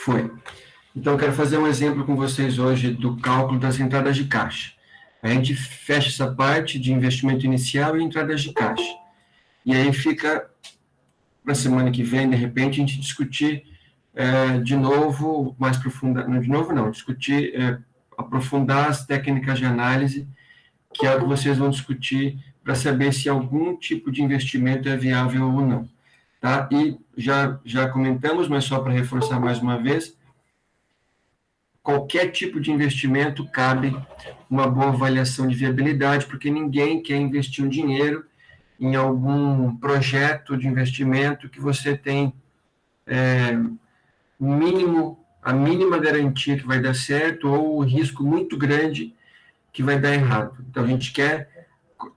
Foi. Então, eu quero fazer um exemplo com vocês hoje do cálculo das entradas de caixa. A gente fecha essa parte de investimento inicial e entradas de caixa. E aí fica, na semana que vem, de repente, a gente discutir de novo, mais profundamente, de novo não, discutir, aprofundar as técnicas de análise, que é o que vocês vão discutir para saber se algum tipo de investimento é viável ou não. Tá? E já comentamos, mas só para reforçar mais uma vez, qualquer tipo de investimento cabe uma boa avaliação de viabilidade, porque ninguém quer investir um dinheiro em algum projeto de investimento que você tem a mínima garantia que vai dar certo ou o risco muito grande que vai dar errado. Então, a gente quer,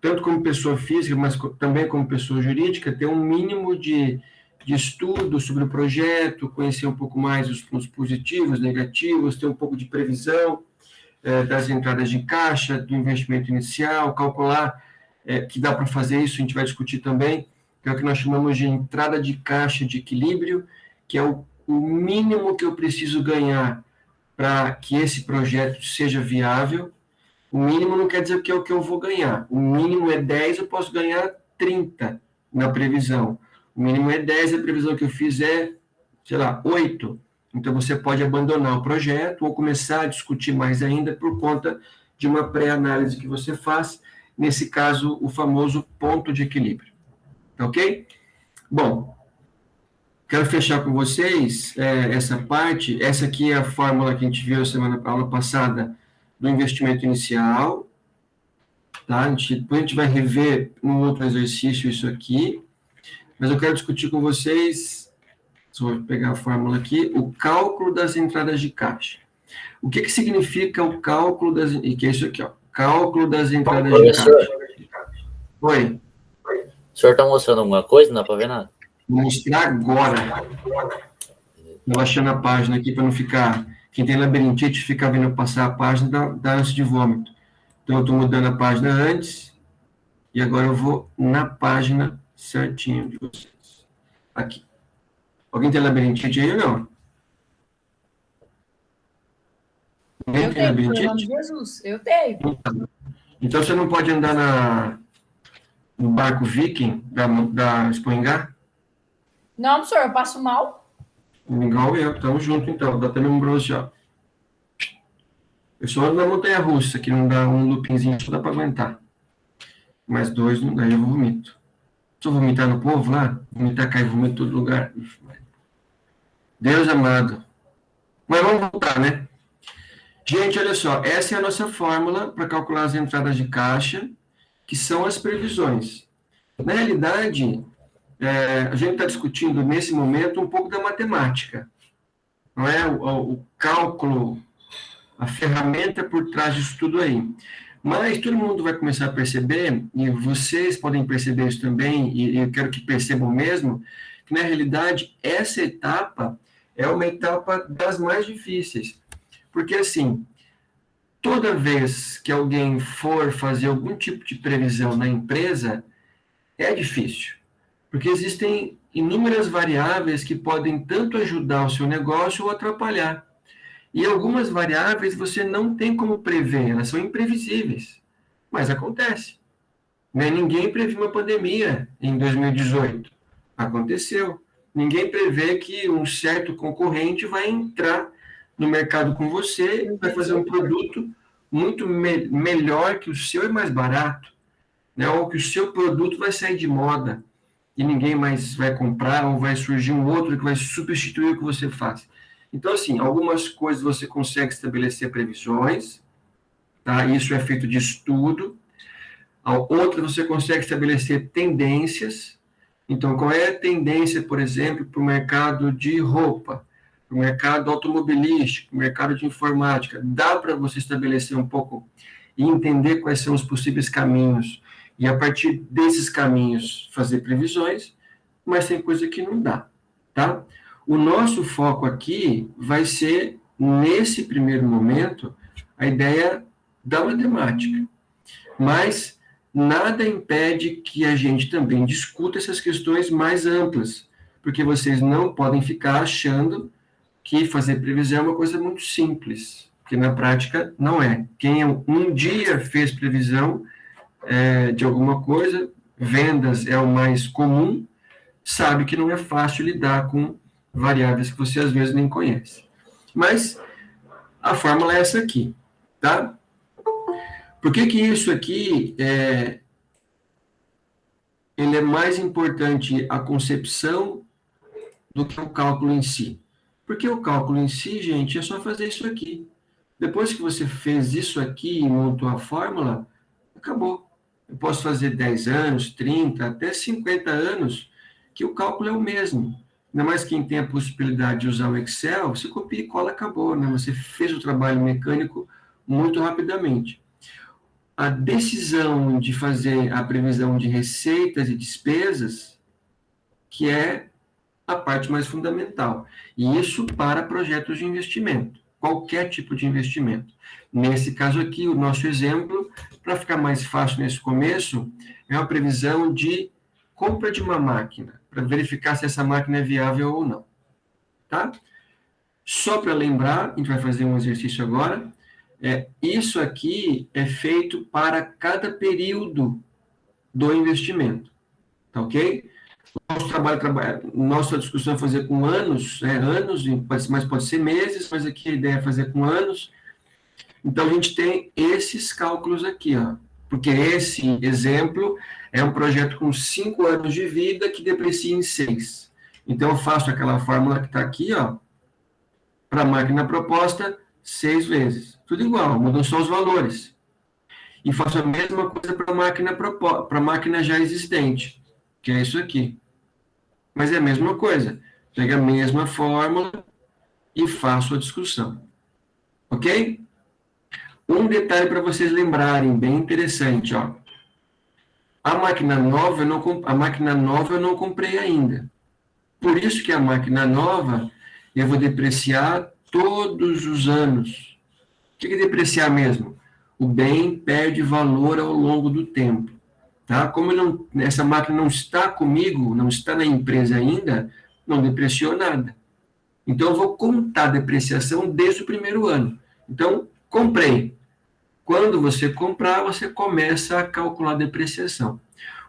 tanto como pessoa física, mas também como pessoa jurídica, ter um mínimo de estudo sobre o projeto, conhecer um pouco mais os pontos positivos, negativos, ter um pouco de previsão das entradas de caixa, do investimento inicial, calcular que dá para fazer isso, a gente vai discutir também, que é o que nós chamamos de entrada de caixa de equilíbrio, que é o mínimo que eu preciso ganhar para que esse projeto seja viável. O mínimo não quer dizer que é o que eu vou ganhar. O mínimo é 10, eu posso ganhar 30 na previsão. O mínimo é 10, a previsão que eu fiz é, sei lá, 8. Então, você pode abandonar o projeto ou começar a discutir mais ainda por conta de uma pré-análise que você faz, nesse caso, o famoso ponto de equilíbrio. Ok? Bom, quero fechar com vocês essa parte. Essa aqui é a fórmula que a gente viu aula passada do investimento inicial. Tá? Depois a gente vai rever num outro exercício isso aqui. Mas eu quero discutir com vocês, só vou pegar a fórmula aqui, o cálculo das entradas de caixa. O que significa o cálculo das... E que é isso aqui, ó. Cálculo das entradas de caixa. Oi. O senhor está mostrando alguma coisa? Não dá para ver nada? Vou mostrar agora. Estou baixando a página aqui para não ficar... Quem tem labirintite fica vendo passar a página da ânsia de vômito. Então, eu estou mudando a página antes e agora eu vou na página certinho de vocês. Aqui. Alguém tem labirintite aí ou não? Eu tenho, pelo nome de Jesus. Eu tenho. Então, você não pode andar no barco Viking da Expoingá? Não, professor, eu passo mal. Igual eu, estamos juntos então, dá até mesmo bronze já. Eu só ando na montanha-russa, que não dá um loopingzinho, só dá para aguentar. Mais 2 não dá, eu vomito. Se eu vomitar no povo lá, vomitar, cai vomito em todo lugar. Deus amado. Mas vamos voltar, né? Gente, olha só, essa é a nossa fórmula para calcular as entradas de caixa, que são as previsões. Na realidade, a gente está discutindo, nesse momento, um pouco da matemática. Não é o cálculo, a ferramenta por trás disso tudo aí. Mas todo mundo vai começar a perceber, e vocês podem perceber isso também, e eu quero que percebam mesmo, que, na realidade, essa etapa é uma etapa das mais difíceis. Porque, assim, toda vez que alguém for fazer algum tipo de previsão na empresa, é difícil. Porque existem inúmeras variáveis que podem tanto ajudar o seu negócio ou atrapalhar. E algumas variáveis você não tem como prever, elas são imprevisíveis. Mas acontece. Né? Ninguém previu uma pandemia em 2018. Aconteceu. Ninguém prevê que um certo concorrente vai entrar no mercado com você, vai fazer um produto muito melhor que o seu e mais barato. Né? Ou que o seu produto vai sair de moda e ninguém mais vai comprar, ou vai surgir um outro que vai substituir o que você faz. Então, assim, algumas coisas você consegue estabelecer previsões, tá? Isso é feito de estudo. Outras você consegue estabelecer tendências. Então, qual é a tendência, por exemplo, para o mercado de roupa, para o mercado automobilístico, para o mercado de informática? Dá para você estabelecer um pouco e entender quais são os possíveis caminhos e, a partir desses caminhos, fazer previsões, mas tem coisa que não dá, tá? O nosso foco aqui vai ser, nesse primeiro momento, a ideia da matemática. Mas nada impede que a gente também discuta essas questões mais amplas, porque vocês não podem ficar achando que fazer previsão é uma coisa muito simples, que na prática não é. Quem um dia fez previsão de alguma coisa, vendas é o mais comum, sabe que não é fácil lidar com variáveis que você às vezes nem conhece. Mas a fórmula é essa aqui, tá? Por que isso aqui ele é mais importante a concepção do que o cálculo em si? Porque o cálculo em si, gente, é só fazer isso aqui. Depois que você fez isso aqui e montou a fórmula, acabou. Eu posso fazer 10 anos, 30, até 50 anos, que o cálculo é o mesmo. Ainda mais quem tem a possibilidade de usar o Excel, você copia e cola, acabou, né? Você fez o trabalho mecânico muito rapidamente. A decisão de fazer a previsão de receitas e despesas, que é a parte mais fundamental. E isso para projetos de investimento, qualquer tipo de investimento. Nesse caso aqui, o nosso exemplo, para ficar mais fácil nesse começo, é uma previsão de compra de uma máquina, para verificar se essa máquina é viável ou não. Tá? Só para lembrar, a gente vai fazer um exercício agora, isso aqui é feito para cada período do investimento, tá ok? Nossa discussão é fazer com anos, mas pode ser meses, mas aqui a ideia é fazer com anos. Então, a gente tem esses cálculos aqui, ó, porque esse exemplo é um projeto com 5 anos de vida que deprecia em 6. Então, eu faço aquela fórmula que está aqui, ó, para a máquina proposta, 6 vezes. Tudo igual, mudam só os valores. E faço a mesma coisa para a máquina já existente, que é isso aqui. Mas é a mesma coisa. Pego a mesma fórmula e faço a discussão. Ok? Um detalhe para vocês lembrarem, bem interessante, ó. A máquina nova eu não comprei ainda. Por isso que a máquina nova eu vou depreciar todos os anos. O que é depreciar mesmo? O bem perde valor ao longo do tempo. Tá? Como essa máquina não está comigo, não está na empresa ainda, não depreciou nada. Então, eu vou contar a depreciação desde o primeiro ano. Então, comprei. Quando você comprar, você começa a calcular a depreciação.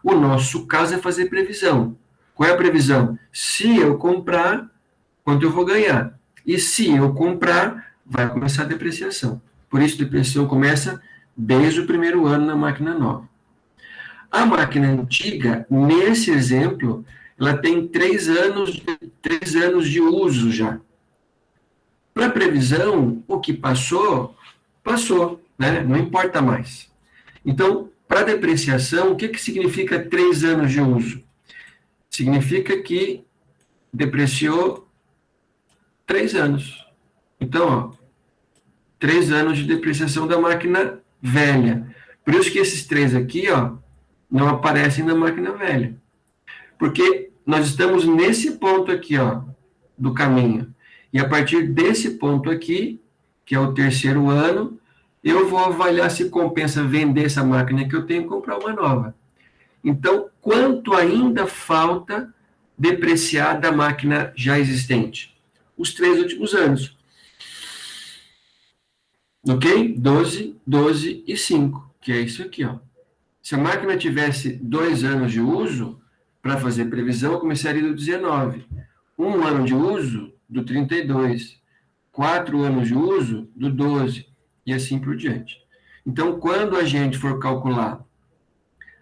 O nosso caso é fazer previsão. Qual é a previsão? Se eu comprar, quanto eu vou ganhar? E se eu comprar, vai começar a depreciação. Por isso, a depreciação começa desde o primeiro ano na máquina nova. A máquina antiga, nesse exemplo, ela tem 3 anos de uso já. Para previsão, o que passou, né? Não importa mais. Então, para depreciação, o que significa 3 anos de uso? Significa que depreciou 3 anos. Então, 3 anos de depreciação da máquina velha. Por isso que esses 3 aqui, não aparecem na máquina velha. Porque nós estamos nesse ponto aqui, do caminho. E a partir desse ponto aqui, que é o terceiro ano, eu vou avaliar se compensa vender essa máquina que eu tenho e comprar uma nova. Então, quanto ainda falta depreciar da máquina já existente? Os 3 últimos anos. Ok? 12, 12 e 5, que é isso aqui, Se a máquina tivesse 2 anos de uso, para fazer previsão, eu começaria do 19. 1 ano de uso, do 32. 4 anos de uso, do 12. E assim por diante. Então, quando a gente for calcular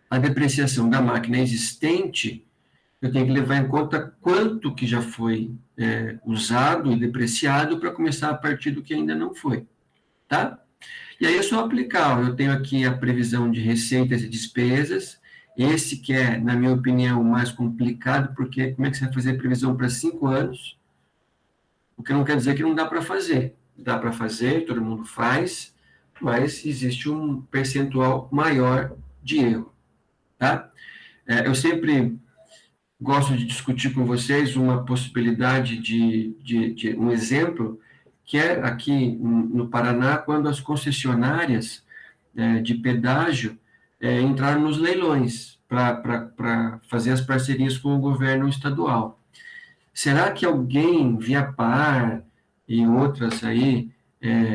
a depreciação da máquina existente, eu tenho que levar em conta quanto que já foi usado e depreciado para começar a partir do que ainda não foi. Tá? E aí é só aplicar. Eu tenho aqui a previsão de receitas e despesas. Esse que é, na minha opinião, o mais complicado, porque como é que você vai fazer previsão para 5 anos? O que não quer dizer que não dá para fazer. Dá para fazer, todo mundo faz, mas existe um percentual maior de erro. Tá? Eu sempre gosto de discutir com vocês uma possibilidade de um exemplo, que é aqui no Paraná, quando as concessionárias de pedágio entraram nos leilões para fazer as parcerias com o governo estadual. Será que alguém, via PAR, e outras aí,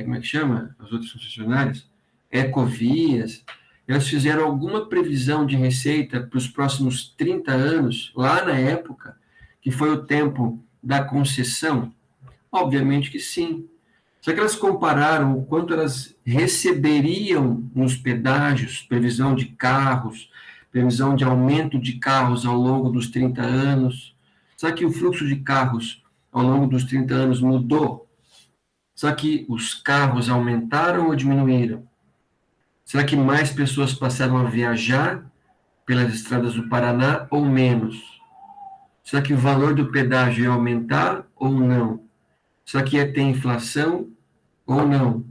como é que chama? As outras concessionárias, Ecovias, elas fizeram alguma previsão de receita para os próximos 30 anos, lá na época, que foi o tempo da concessão? Obviamente que sim. Só que elas compararam o quanto elas receberiam nos pedágios, previsão de carros, previsão de aumento de carros ao longo dos 30 anos. Será que o fluxo de carros ao longo dos 30 anos mudou? Será que os carros aumentaram ou diminuíram? Será que mais pessoas passaram a viajar pelas estradas do Paraná ou menos? Será que o valor do pedágio ia aumentar ou não? Será que ia ter inflação ou não?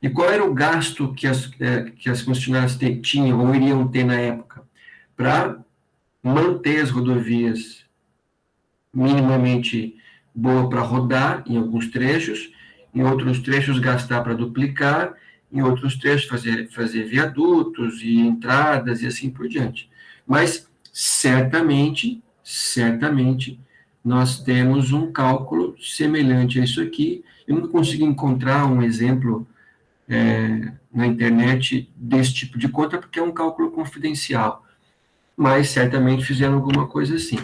E qual era o gasto que as concessionárias tinham ou iriam ter na época para manter as rodovias minimamente boas para rodar em alguns trechos, em outros trechos gastar para duplicar, em outros trechos fazer viadutos e entradas e assim por diante. Mas certamente, nós temos um cálculo semelhante a isso aqui. Eu não consigo encontrar um exemplo na internet desse tipo de conta, porque é um cálculo confidencial, mas certamente fizeram alguma coisa assim.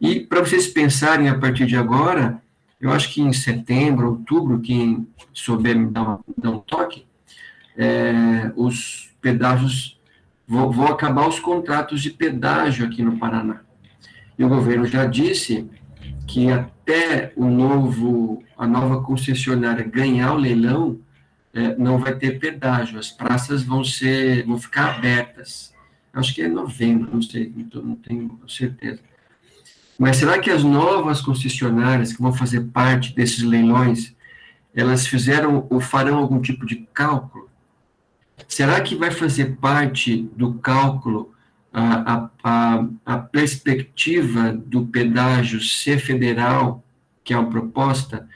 E para vocês pensarem a partir de agora, eu acho que em setembro, outubro, quem souber me dar um toque, os pedágios, vão acabar os contratos de pedágio aqui no Paraná. E o governo já disse que até a nova concessionária ganhar o leilão, não vai ter pedágio, as praças vão ficar abertas. Acho que é novembro, não sei, não tenho certeza. Mas será que as novas concessionárias que vão fazer parte desses leilões, elas fizeram ou farão algum tipo de cálculo? Será que vai fazer parte do cálculo a perspectiva do pedágio ser federal, que é uma proposta,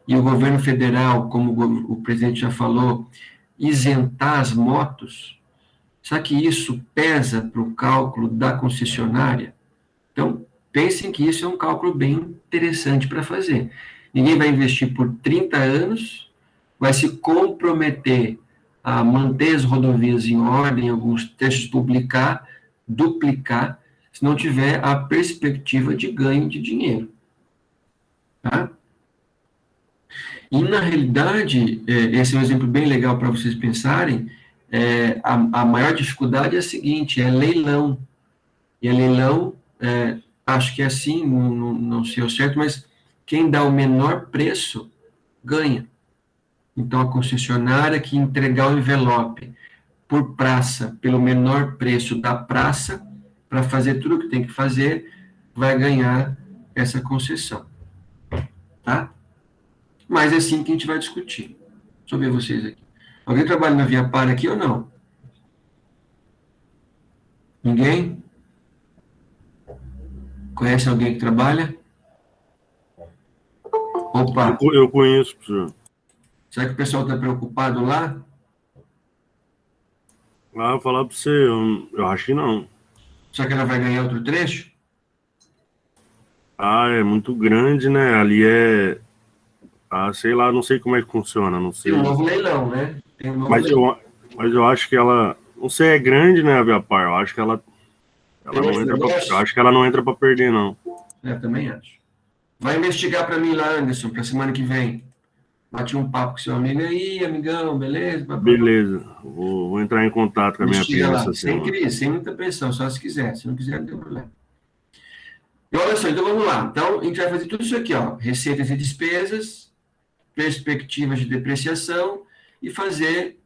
e o governo federal, como o presidente já falou, isentar as motos? Será que isso pesa para o cálculo da concessionária? Então, pensem que isso é um cálculo bem interessante para fazer. Ninguém vai investir por 30 anos, vai se comprometer a manter as rodovias em ordem, alguns trechos duplicar, se não tiver a perspectiva de ganho de dinheiro. Tá? E, na realidade, esse é um exemplo bem legal para vocês pensarem, a maior dificuldade é a seguinte, é leilão. E a leilão, acho que é assim, não sei o certo, mas quem dá o menor preço ganha. Então, a concessionária que entregar o envelope por praça, pelo menor preço da praça, para fazer tudo o que tem que fazer, vai ganhar essa concessão. Tá? Mas é assim que a gente vai discutir. Deixa eu ver vocês aqui. Alguém trabalha na Viapar aqui ou não? Ninguém? Conhece alguém que trabalha? Opa! Eu conheço, professor. Será que o pessoal está preocupado lá? Ah, vou falar para você, eu acho que não. Será que ela vai ganhar outro trecho? Ah, é muito grande, né? Ali sei lá, não sei como é que funciona, não sei. Tem um novo leilão, né? Mas eu acho que ela, não sei, é grande, né, a Viapar? Eu acho que ela não entra para perder, não. Também acho. Vai investigar para mim lá, Anderson, para semana que vem. Bati um papo com seu amigo aí, amigão, beleza? Beleza, vou entrar em contato com a minha prima essa semana. Sem crise, sem muita pressão, só se quiser. Se não quiser, não tem problema. E olha só, então vamos lá. Então, a gente vai fazer tudo isso aqui, ó. Receitas e despesas, perspectivas de depreciação e fazer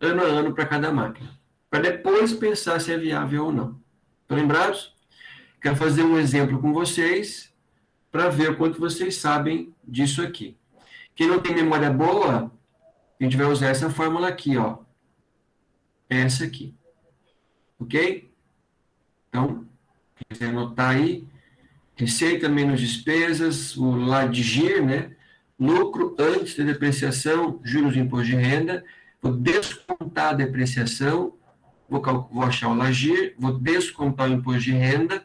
ano a ano para cada máquina. Para depois pensar se é viável ou não. Estão lembrados? Quero fazer um exemplo com vocês para ver o quanto vocês sabem disso aqui. Quem não tem memória boa, a gente vai usar essa fórmula aqui, ó. Essa aqui. Ok? Então, quem quiser anotar aí, receita menos despesas, o LADGIR, né? Lucro antes da depreciação, juros e imposto de renda. Vou descontar a depreciação, vou achar o LAGIR, vou descontar o imposto de renda,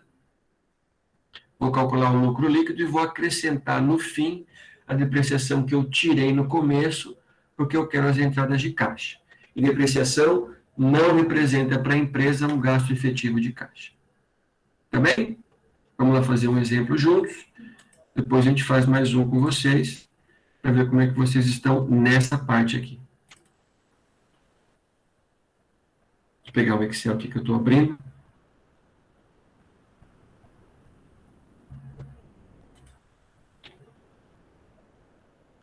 vou calcular o lucro líquido e vou acrescentar no fim a depreciação que eu tirei no começo, porque eu quero as entradas de caixa. E depreciação não representa para a empresa um gasto efetivo de caixa. Tá bem? Vamos lá fazer um exemplo juntos. Depois a gente faz mais um com vocês, para ver como é que vocês estão nessa parte aqui. Vou pegar o Excel aqui que eu estou abrindo.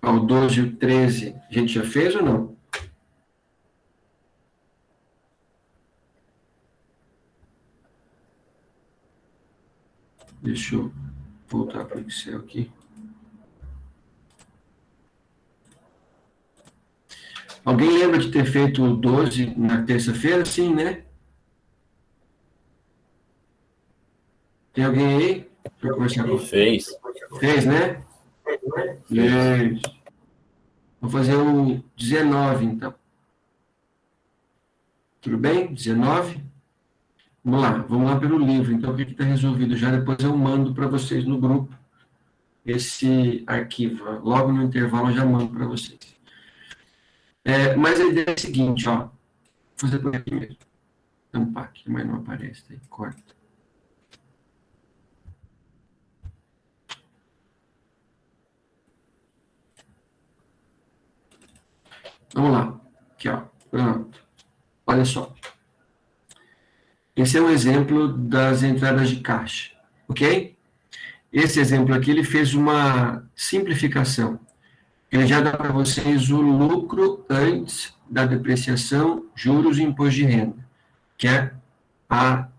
O 12 e o 13, a gente já fez ou não? Deixa eu voltar para o Excel aqui. Alguém lembra de ter feito o 12 na terça-feira? Sim, né? Tem alguém aí? Deixa eu conversar com você. Fez. Fez, né? Fez. Vou fazer o 19, então. Tudo bem? 19? Vamos lá pelo livro. Então, o que está resolvido já? Depois eu mando para vocês no grupo esse arquivo. Logo no intervalo eu já mando para vocês. Mas a ideia é a seguinte, ó. Vou fazer por aqui mesmo. Tampar aqui, mas não aparece. Aí, corta. Vamos lá. Aqui, ó. Pronto. Olha só. Esse é um exemplo das entradas de caixa, ok? Esse exemplo aqui, ele fez uma simplificação. Ele já dá para vocês o lucro antes da depreciação, juros e imposto de renda, que é a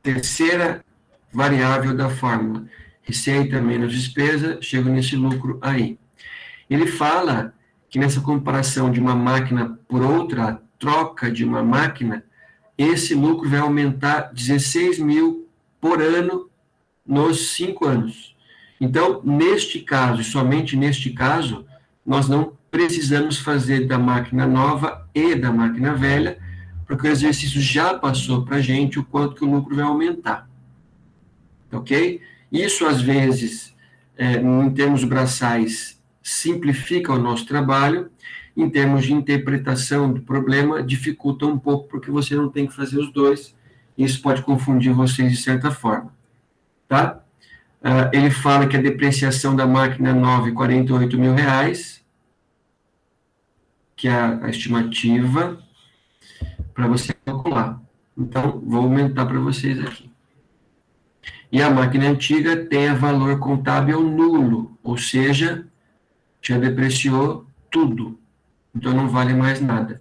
terceira variável da fórmula. Receita menos despesa, chega nesse lucro aí. Ele fala que nessa comparação de uma máquina por outra, a troca de uma máquina, esse lucro vai aumentar 16 mil por ano nos 5 anos. Então, neste caso, e somente neste caso, nós não precisamos fazer da máquina nova e da máquina velha, porque o exercício já passou para a gente o quanto que o lucro vai aumentar. Ok? Isso, às vezes, em termos braçais, simplifica o nosso trabalho. Em termos de interpretação do problema, dificulta um pouco, porque você não tem que fazer os dois. Isso pode confundir vocês de certa forma. Tá? Ele fala que a depreciação da máquina nova é R$48 mil, que é a estimativa para você calcular. Então, vou aumentar para vocês aqui. E a máquina antiga tem valor contábil nulo, ou seja, já depreciou tudo. Então, não vale mais nada.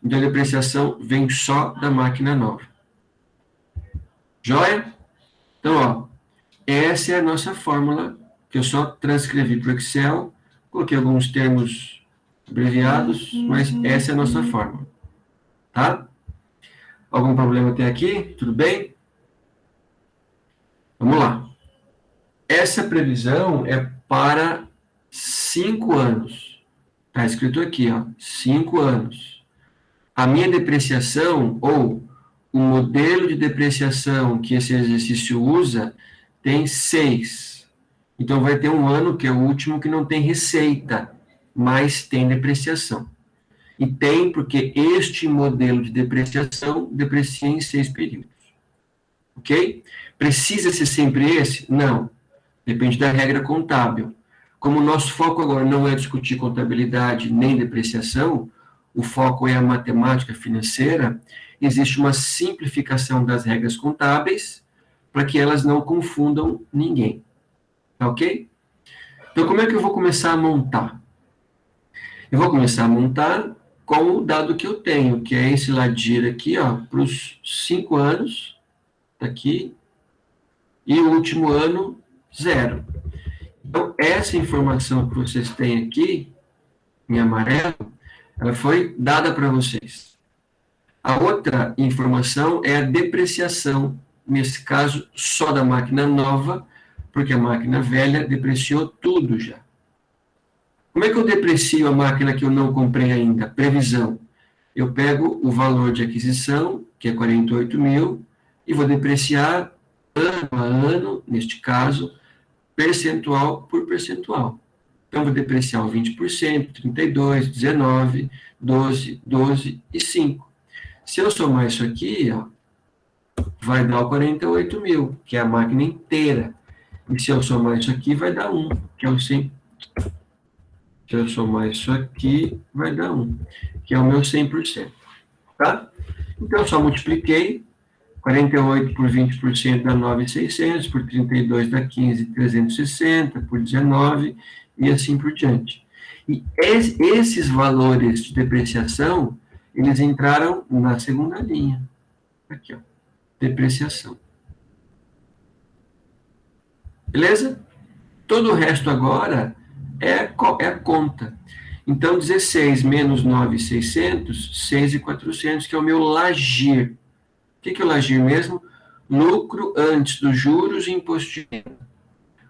Então, a depreciação vem só da máquina nova. Joia? Então, ó, essa é a nossa fórmula, que eu só transcrevi para o Excel, coloquei alguns termos abreviados, mas essa é a nossa fórmula. Tá? Algum problema até aqui? Tudo bem? Vamos lá. Essa previsão é para 5 anos. Está escrito aqui, ó, 5 anos. A minha depreciação, ou o modelo de depreciação que esse exercício usa, tem 6. Então, vai ter um ano, que é o último, que não tem receita, mas tem depreciação. E tem porque este modelo de depreciação deprecia em 6 períodos. Ok? Precisa ser sempre esse? Não. Depende da regra contábil. Como o nosso foco agora não é discutir contabilidade nem depreciação, o foco é a matemática financeira, existe uma simplificação das regras contábeis para que elas não confundam ninguém. Tá ok? Então, como é que eu vou começar a montar? Eu vou começar a montar com o dado que eu tenho, que é esse ladinho aqui, ó, para os 5 anos, tá aqui, e o último ano, 0. Então, essa informação que vocês têm aqui, em amarelo, ela foi dada para vocês. A outra informação é a depreciação, nesse caso, só da máquina nova, porque a máquina velha depreciou tudo já. Como é que eu deprecio a máquina que eu não comprei ainda? Previsão. Eu pego o valor de aquisição, que é 48 mil, e vou depreciar ano a ano, neste caso, percentual por percentual. Então, vou depreciar o 20%, 32, 19, 12, 12 e 5. Se eu somar isso aqui, ó, vai dar o 48 mil, que é a máquina inteira. E se eu somar isso aqui, vai dar 1, que é o 100. Se eu somar isso aqui, vai dar 1, que é o meu 100%. Tá? Então, eu só multipliquei. 48 por 20% dá 9.600, por 32 dá 15.360, por 19 e assim por diante. E esses valores de depreciação, eles entraram na segunda linha. Aqui, ó, depreciação. Beleza? Todo o resto agora é a conta. Então, 16 menos 9.600, 6.400, que é o meu LAGIR. O que é o LAGIR mesmo? Lucro antes dos juros e imposto de renda.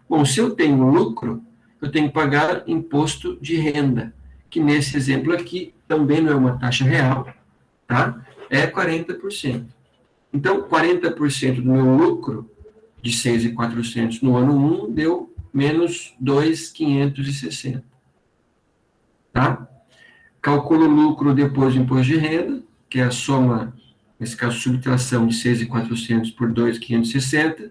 Bom, se eu tenho lucro, eu tenho que pagar imposto de renda, que nesse exemplo aqui também não é uma taxa real, tá? É 40%. Então, 40% do meu lucro de 6.400 no ano 1 deu menos 2.560. Tá? Calculo o lucro depois do imposto de renda, que é a soma, nesse caso, subtração de 6.400 por 2.560,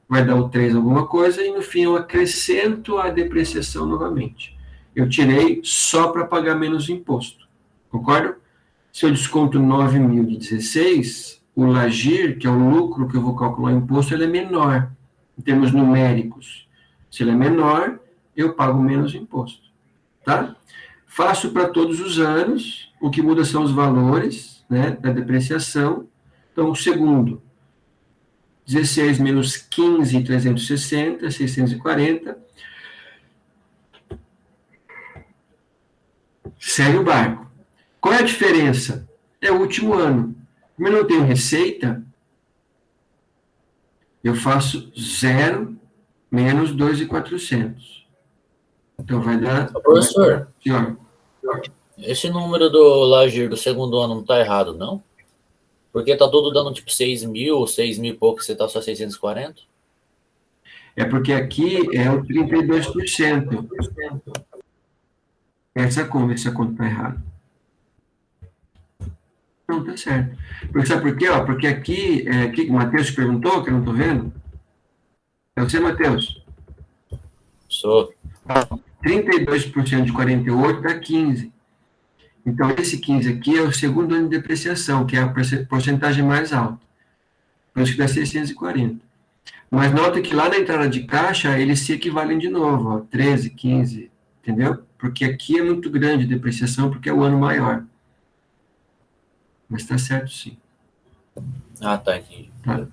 vai dar o 3 alguma coisa, e no fim eu acrescento a depreciação novamente. Eu tirei só para pagar menos imposto. Concordo? Se eu desconto 9.000 de 16, o LAGIR, que é o lucro que eu vou calcular o imposto, ele é menor, em termos numéricos. Se ele é menor, eu pago menos imposto. Tá? Faço para todos os anos, o que muda são os valores, né, da depreciação. Então, o segundo, 16 menos 15.360, 640. Segue o barco. Qual é a diferença? É o último ano. Como eu não tenho receita, eu faço 0 menos 2.400. Então, vai dar... Professor, Senhor. esse número do LAGIR do segundo ano não está errado, não? Porque tá tudo dando tipo 6.000 e pouco, você tá só 640? É porque aqui é o 32%. Essa conta está errada. Não, tá certo. Porque, sabe por quê? Ó, porque aqui o Matheus perguntou, que eu não estou vendo. É você, Matheus? Sou. 32% de 48 dá 15. Então, esse 15 aqui é o segundo ano de depreciação, que é a porcentagem mais alta. Por isso que dá 640. Mas nota que lá na entrada de caixa, eles se equivalem de novo, ó, 13, 15, entendeu? Porque aqui é muito grande a depreciação, porque é o ano maior. Mas está certo, sim. Ah, tá, entendi. Tá.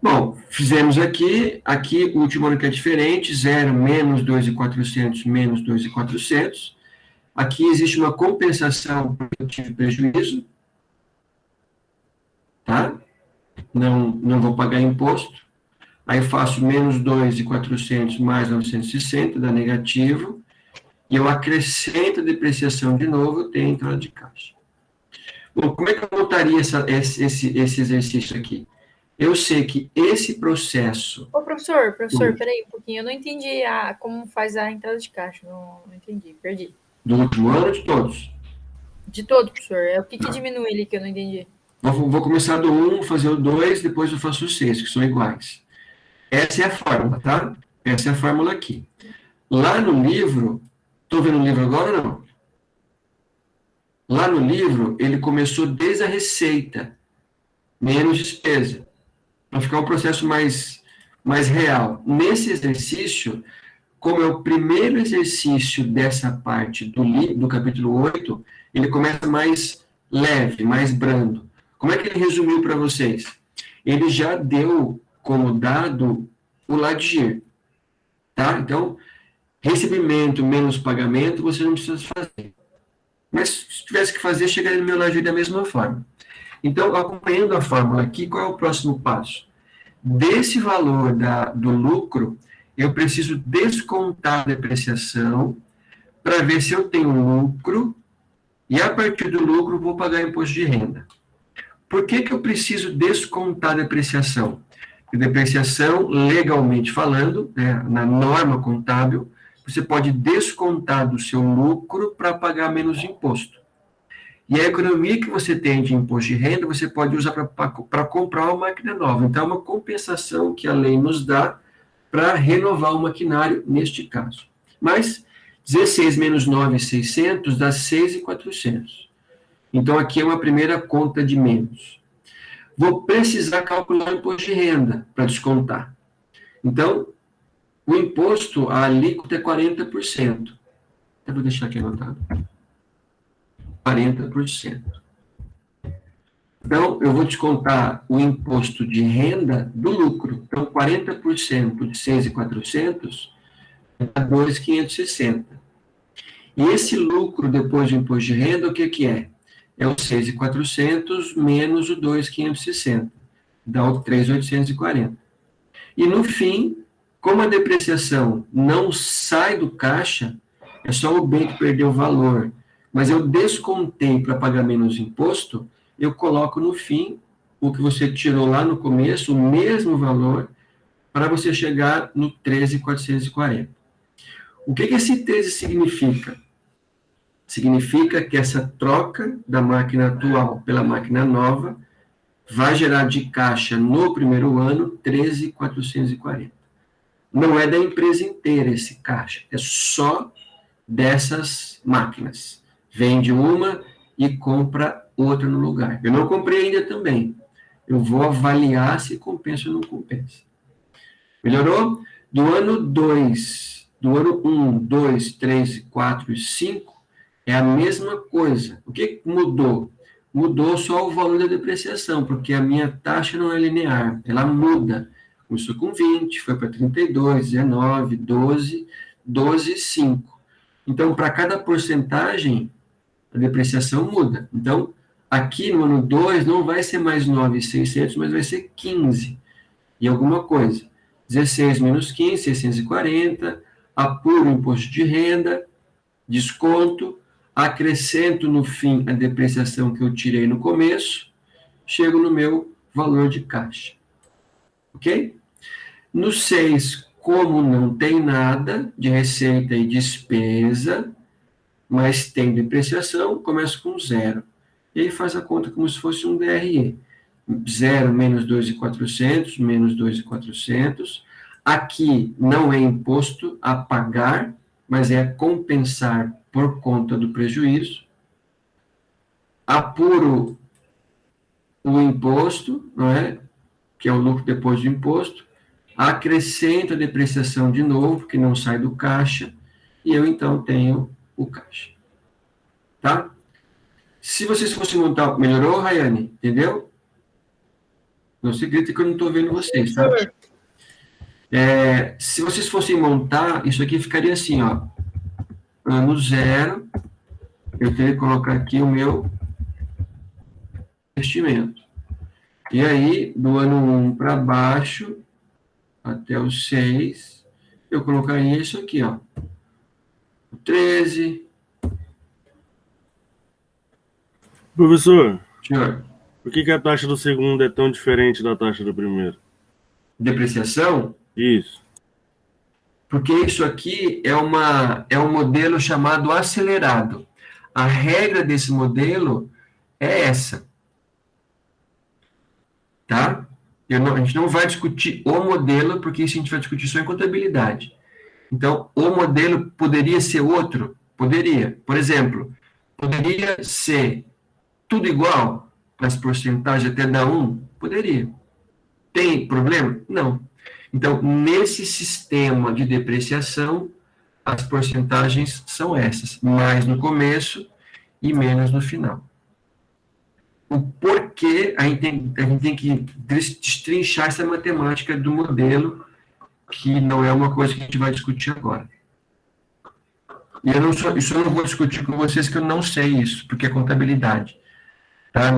Bom, fizemos aqui o último ano que é diferente, 0 menos 2.400 menos 2.400. Aqui existe uma compensação porque eu tive prejuízo, tá? Não vou pagar imposto. Aí eu faço menos 2.400 mais 960, dá negativo, e eu acrescento a depreciação de novo, eu tenho a entrada de caixa. Bom, como é que eu montaria esse exercício aqui? Eu sei que esse processo... Ô, professor, peraí um pouquinho, eu não entendi como faz a entrada de caixa, não entendi, perdi. Do último ano ou de todos? De todo, professor, é o que diminui ali que eu não entendi? Vou começar do 1, fazer o 2, depois eu faço o 6, que são iguais. Essa é a fórmula, tá? Essa é a fórmula aqui. Lá no livro, estou vendo o livro agora ou não? Lá no livro, ele começou desde a receita, menos despesa, para ficar um processo mais real. Nesse exercício, como é o primeiro exercício dessa parte do capítulo 8, ele começa mais leve, mais brando. Como é que ele resumiu para vocês? Ele já deu como dado o LAGIR, tá? Então, recebimento menos pagamento, você não precisa fazer. Mas se tivesse que fazer, chegaria no meu LAGIR da mesma forma. Então, acompanhando a fórmula aqui, qual é o próximo passo? Desse valor do lucro, eu preciso descontar a depreciação para ver se eu tenho lucro e, a partir do lucro, vou pagar imposto de renda. Por que eu preciso descontar a depreciação? Porque depreciação, legalmente falando, né, na norma contábil, você pode descontar do seu lucro para pagar menos imposto. E a economia que você tem de imposto de renda, você pode usar para comprar uma máquina nova. Então, é uma compensação que a lei nos dá para renovar o maquinário neste caso. Mas 16 menos 9.600 dá 6.400. Então, aqui é uma primeira conta de menos. Vou precisar calcular o imposto de renda para descontar. Então, o imposto, a alíquota é 40%. Eu vou deixar aqui anotado. 40%. Então, eu vou descontar o imposto de renda do lucro. Então, 40% de 6.400 dá 2.560. E esse lucro depois do imposto de renda, o que é? É o 6.400 menos o 2.560. Dá o 3.840. E no fim, como a depreciação não sai do caixa, é só o bem que perdeu valor, mas eu descontei para pagar menos imposto, eu coloco no fim o que você tirou lá no começo, o mesmo valor, para você chegar no 13.440. O que esse 13 significa? Significa que essa troca da máquina atual pela máquina nova vai gerar de caixa no primeiro ano 13.440. Não é da empresa inteira esse caixa, é só dessas máquinas. Vende uma e compra outra no lugar. Eu não comprei ainda também. Eu vou avaliar se compensa ou não compensa. Melhorou? Do ano 2, do ano 1, 2, 3, 4 e 5, é a mesma coisa. O que mudou? Mudou só o valor da depreciação, porque a minha taxa não é linear, ela muda. Começou com 20, foi para 32, 19, 12, 12 e 5. Então, para cada porcentagem, a depreciação muda. Então, aqui no ano 2 não vai ser mais 9.600, mas vai ser 15 e alguma coisa. 16 menos 15, 640, apuro o imposto de renda, desconto, acrescento no fim a depreciação que eu tirei no começo, chego no meu valor de caixa. Ok? No 6, como não tem nada de receita e despesa, mas tem depreciação, começa com 0. E aí faz a conta como se fosse um DRE. 0 menos 2.400, menos 2.400. Aqui não é imposto a pagar, mas é a compensar por conta do prejuízo. Apuro o imposto, não é? Que é o lucro depois do imposto. Acrescento a depreciação de novo, que não sai do caixa. E eu, então, tenho o caixa. Tá? Se vocês fossem montar... Melhorou, Rayane? Entendeu? Não se grita que eu não estou vendo vocês, tá? Se vocês fossem montar, isso aqui ficaria assim, ó. Ano 0, eu teria que colocar aqui o meu investimento. E aí, do ano 1 para baixo, até o 6, eu colocaria isso aqui, ó. O 13. Professor, Senhor, por que a taxa do segundo é tão diferente da taxa do primeiro? depreciação? Isso. Porque isso aqui é um modelo chamado acelerado. A regra desse modelo é essa. Tá? A gente não vai discutir o modelo, porque isso a gente vai discutir só em contabilidade. Então, o modelo poderia ser outro? Poderia. Por exemplo, poderia ser tudo igual, mas porcentagem até dar 1? Poderia. Tem problema? Não. Então, nesse sistema de depreciação, as porcentagens são essas, mais no começo e menos no final. O porquê, a gente tem que destrinchar essa matemática do modelo, que não é uma coisa que a gente vai discutir agora. E isso eu não vou discutir com vocês, que eu não sei isso, porque é contabilidade. Tá?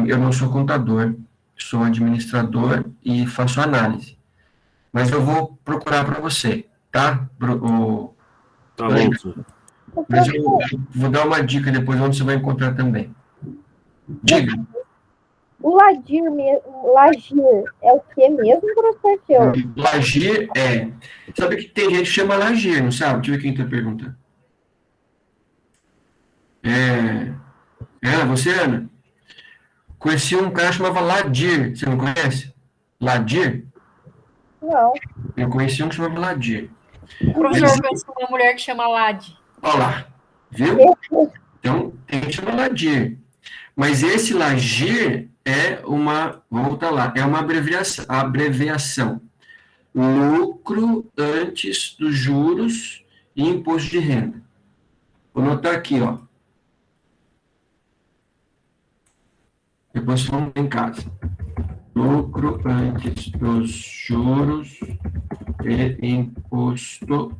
Eu não sou contador, sou administrador e faço análise. Mas eu vou procurar para você, tá? Tá bom, senhor. Mas eu vou dar uma dica depois, onde você vai encontrar também. Diga. O Lagir é o que mesmo, professor? Que eu... Lagir é... Sabe que tem gente que chama Lagir, não sabe? Deixa eu ver quem está perguntando. Você, Ana? Conheci um cara que chamava Ladir. Você não conhece? Ladir? Não. Eu conheci um que chamava Ladir. O professor conhece uma mulher que chama Lade. Olha lá. Viu? Então, tem que chamar Ladir. Mas esse Lagir é uma... Vamos voltar lá. É uma abreviação. Lucro antes dos juros e imposto de renda. Vou anotar aqui, ó. Depois vamos em casa. Lucro antes dos juros e imposto.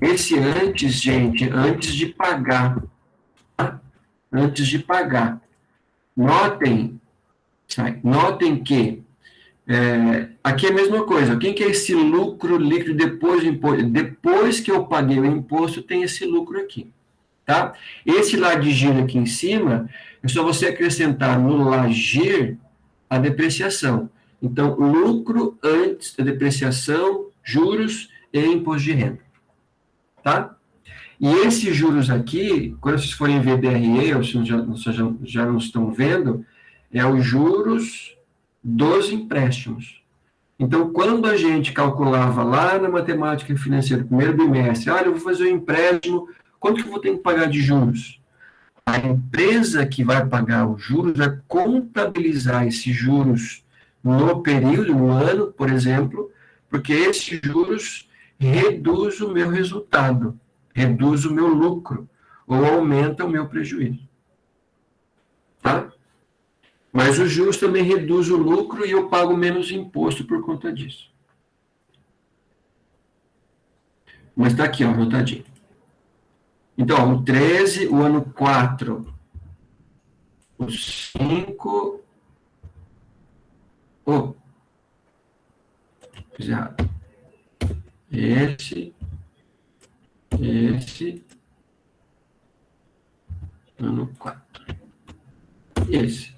Esse antes, gente, antes de pagar. Tá? Antes de pagar. Notem que aqui é a mesma coisa. Quem que é esse lucro líquido depois do imposto? Depois que eu paguei o imposto, tem esse lucro aqui. Tá? Esse Lagir aqui em cima, é só você acrescentar no Lagir a depreciação. Então, lucro antes da depreciação, juros e imposto de renda. Tá? E esses juros aqui, quando vocês forem ver DRE, ou se já não estão vendo, é os juros dos empréstimos. Então, quando a gente calculava lá na matemática financeira, primeiro bimestre, olha, eu vou fazer um empréstimo, quanto que eu vou ter que pagar de juros? A empresa que vai pagar os juros vai contabilizar esses juros no período, no ano, por exemplo, porque esses juros reduz o meu resultado, reduz o meu lucro, ou aumenta o meu prejuízo. Tá? Mas os juros também reduz o lucro e eu pago menos imposto por conta disso. Mas está aqui, ó, anotadinho. Então, o 13, o ano 4, o 5... Fiz errado. Esse... Ano 4. Esse.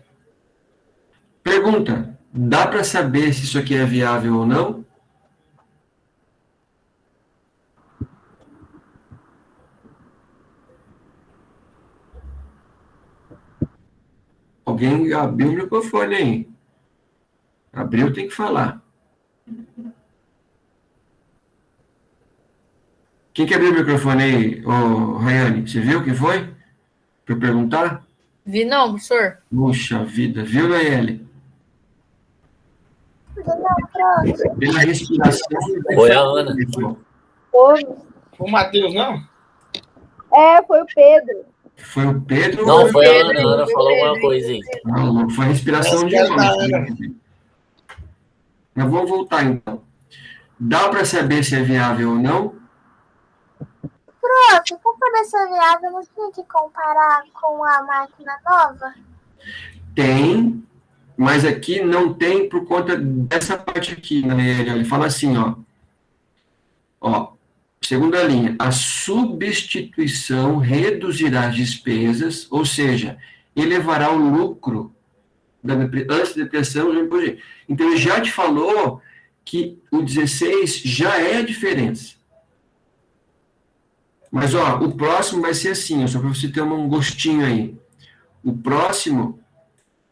Pergunta, dá para saber se isso aqui é viável ou não? Alguém abriu o microfone aí. Abriu, tem que falar. Quem que abriu o microfone aí, Rayane? Você viu o que foi? Para perguntar? Vi não, professor. Puxa vida, viu, Nayeli? Pela respiração... Foi a Ana. O Matheus, não? Foi o Pedro. Foi o Pedro? Não, foi a Pedro, Ana. A Ana foi falou Pedro. alguma coisa aí. Não, foi a respiração de hoje. Mas vamos voltar, então. Dá para saber se é viável ou não? Prof, para poder ser viável, não tinha que comparar com a máquina nova? Tem, mas aqui não tem por conta dessa parte aqui, né? Ele fala assim, ó, segunda linha, a substituição reduzirá as despesas, ou seja, elevará o lucro antes da depreciação. Então, ele já te falou que o 16 já é a diferença. Mas, ó, o próximo vai ser assim, só para você ter um gostinho aí. O próximo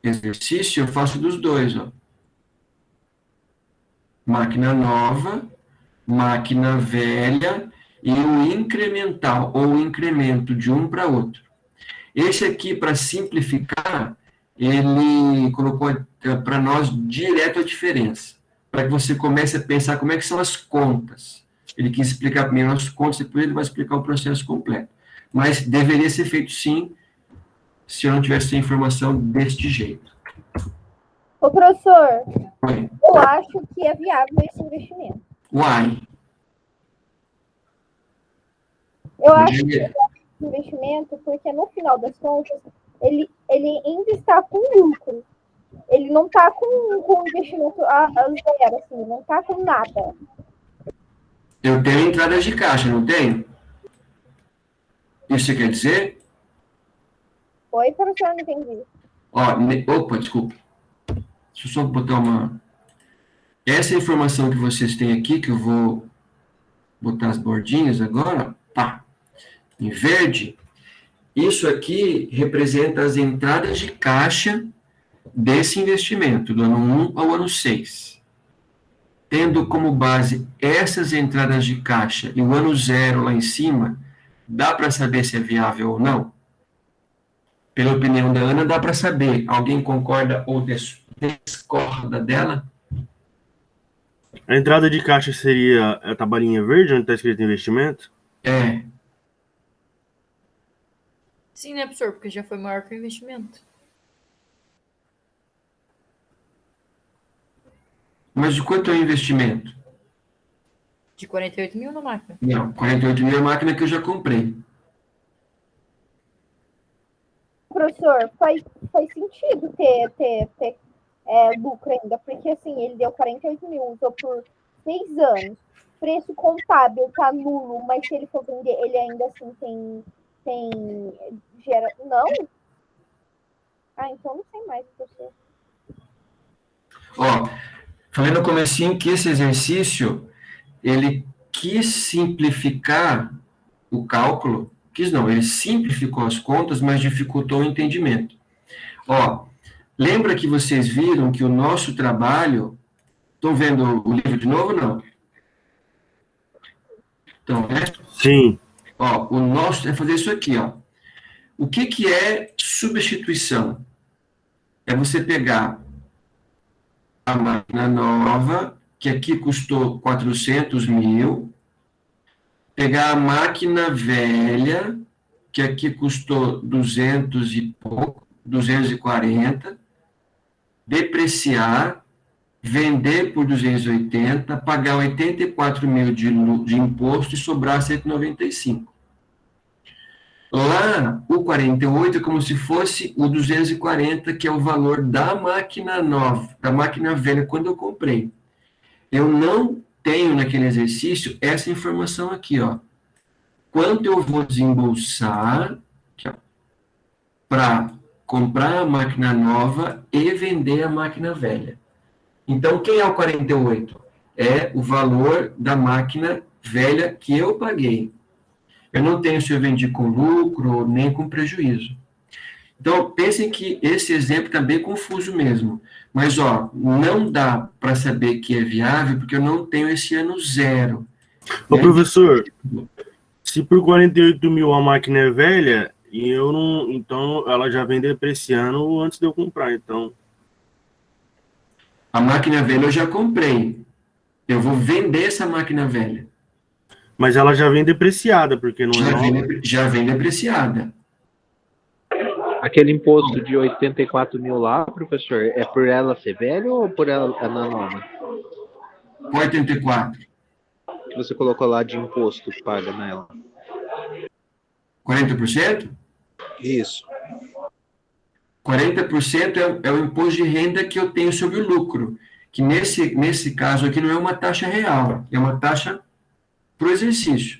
exercício eu faço dos dois, ó. Máquina nova, máquina velha e o incremental, ou o incremento de um para outro. Esse aqui, para simplificar, ele colocou para nós direto a diferença, para que você comece a pensar como é que são as contas. Ele quis explicar primeiro as contas, depois ele vai explicar o processo completo. Mas deveria ser feito sim, se eu não tivesse a informação deste jeito. Ô, professor, Oi. eu acho que é viável esse investimento. Uai. Eu acho que é esse investimento porque, no final das contas, ele ainda está com lucro. Ele não está com investimento a zero, assim, não está com nada. Eu tenho entradas de caixa, não tenho? Isso quer dizer? Oi, professor, não entendi. Ó, opa, desculpa. Deixa eu só botar uma... Essa informação que vocês têm aqui, que eu vou botar as bordinhas agora, tá, em verde, isso aqui representa as entradas de caixa desse investimento, do ano 1 ao ano 6. Tendo como base essas entradas de caixa e o ano 0 lá em cima, dá para saber se é viável ou não? Pela opinião da Ana, dá para saber. Alguém concorda ou discorda dela? A entrada de caixa seria a tabelinha verde, onde está escrito investimento? É. Sim, né, professor? Porque já foi maior que o investimento. Mas de quanto é o investimento? De 48 mil na máquina. Não, 48 mil é a máquina que eu já comprei. Professor, faz sentido ter lucro ainda, porque assim, ele deu 48 mil, usou por 6 anos. Preço contábil tá nulo, mas se ele for vender, ele ainda assim gera. Não? Ah, então não sei mais, professor. Ó, falei no comecinho que esse exercício, ele quis simplificar o cálculo, ele simplificou as contas, mas dificultou o entendimento. Ó, lembra que vocês viram que o nosso trabalho... Estão vendo o livro de novo ou não? Então, né? Sim. Ó, o nosso é fazer isso aqui, ó. O que é substituição? É você pegar a máquina nova, que aqui custou 400 mil, pegar a máquina velha, que aqui custou 200 e pouco, 240, depreciar, vender por 280, pagar 84 mil de imposto e sobrar 195. Lá, o 48 é como se fosse o 240, que é o valor da máquina nova, da máquina velha, quando eu comprei. Eu não tenho naquele exercício essa informação aqui, ó. Quanto eu vou desembolsar para comprar a máquina nova e vender a máquina velha. Então, quem é o 48? É o valor da máquina velha que eu paguei. Eu não tenho se eu vendi com lucro nem com prejuízo. Então, pensem que esse exemplo está bem confuso mesmo. Mas, ó, não dá para saber que é viável, porque eu não tenho esse ano 0. Ô, professor, se por 48 mil a máquina é velha, e eu não, então ela já vem depreciando antes de eu comprar, então... A máquina velha eu já comprei. Eu vou vender essa máquina velha. Mas ela já vem depreciada, porque não já vem depreciada. Aquele imposto de 84 mil lá, professor, é por ela ser velha ou por ela na nova? 84. Que você colocou lá de imposto que paga nela. 40%? Isso. 40% é o imposto de renda que eu tenho sobre o lucro, que nesse caso aqui não é uma taxa real, é uma taxa para o exercício.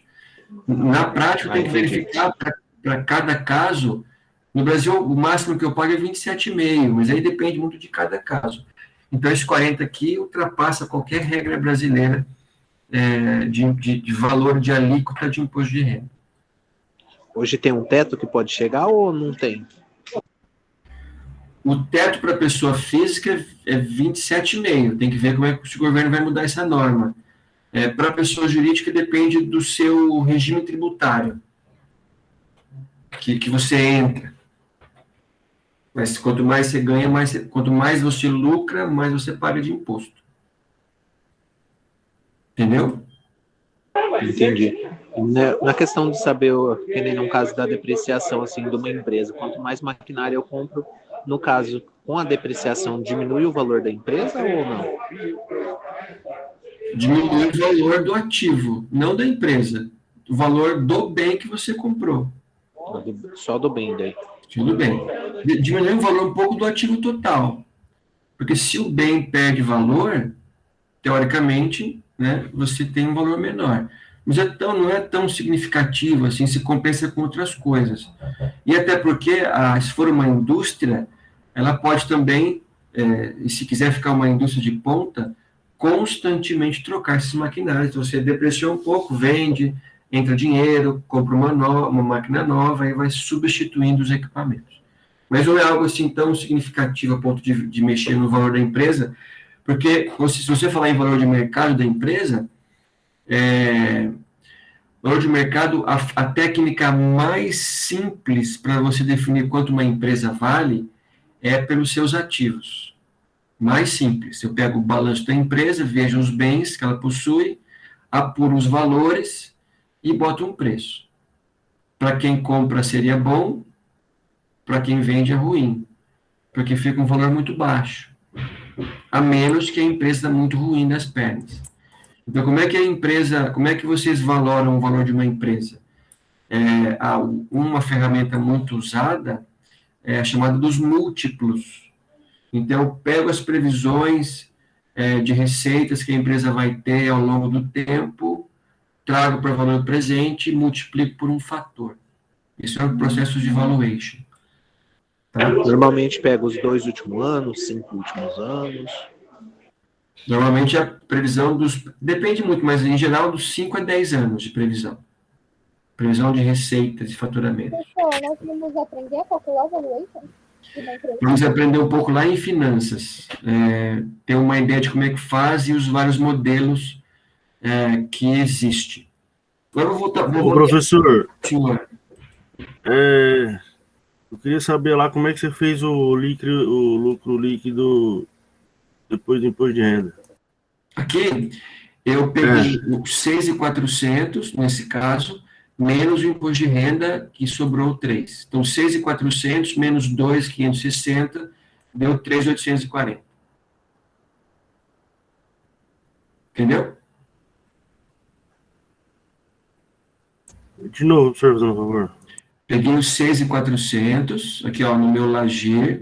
Na prática, eu tenho que verificar para cada caso. No Brasil, o máximo que eu pago é 27,5, mas aí depende muito de cada caso. Então, esse 40 aqui ultrapassa qualquer regra brasileira de valor de alíquota de imposto de renda. Hoje tem um teto que pode chegar ou não tem? O teto para pessoa física é 27,5. Tem que ver como é que o governo vai mudar essa norma. Para pessoa jurídica depende do seu regime tributário que você entra. Mas quanto mais você ganha, quanto mais você lucra, mais você paga de imposto. Entendeu? Entendi. Na questão de saber, que nem no caso da depreciação assim, de uma empresa, quanto mais maquinária eu compro, no caso, com a depreciação, diminui o valor da empresa ou não? Diminui o valor do ativo, não da empresa. O valor do bem que você comprou. Só do bem daí. Tudo bem. Diminui o valor um pouco do ativo total. Porque se o bem perde valor, teoricamente, né, você tem um valor menor. Mas não é tão significativo assim, se compensa com outras coisas. E até porque, se for uma indústria, ela pode também, e se quiser ficar uma indústria de ponta, constantemente trocar esses maquinários. Você depreciou um pouco, vende, entra dinheiro, compra uma máquina nova e vai substituindo os equipamentos. Mas não é algo assim tão significativo a ponto de mexer no valor da empresa, porque se você falar em valor de mercado da empresa, valor de mercado, a técnica mais simples para você definir quanto uma empresa vale é pelos seus ativos. Mais simples. Eu pego o balanço da empresa, vejo os bens que ela possui, apuro os valores e boto um preço. Para quem compra seria bom, para quem vende é ruim, porque fica um valor muito baixo, a menos que a empresa é muito ruim das pernas. Então, como é que vocês valoram o valor de uma empresa? Uma ferramenta muito usada é a chamada dos múltiplos. Então, eu pego as previsões de receitas que a empresa vai ter ao longo do tempo, trago para o valor presente e multiplico por um fator. Isso é o processo de valuation. Tá? Normalmente pega os 2 últimos anos, 5 últimos anos. Normalmente a previsão depende muito, mas em geral dos 5 a 10 anos de previsão. Previsão de receitas e faturamento. Professor, nós vamos aprender a calcular o valuation? Vamos aprender um pouco lá em finanças. Ter uma ideia de como é que faz e os vários modelos que existem. Agora eu vou voltar. Professor, Senhor. Eu queria saber lá como é que você fez o lucro líquido depois do imposto de renda. Aqui, eu peguei o 6.400, nesse caso, menos o imposto de renda, que sobrou 3. Então, 6.400 menos 2.560 deu 3.840. Entendeu? De novo, professor, fazendo um favor. Peguei os 6.400, aqui ó, no meu Lagier,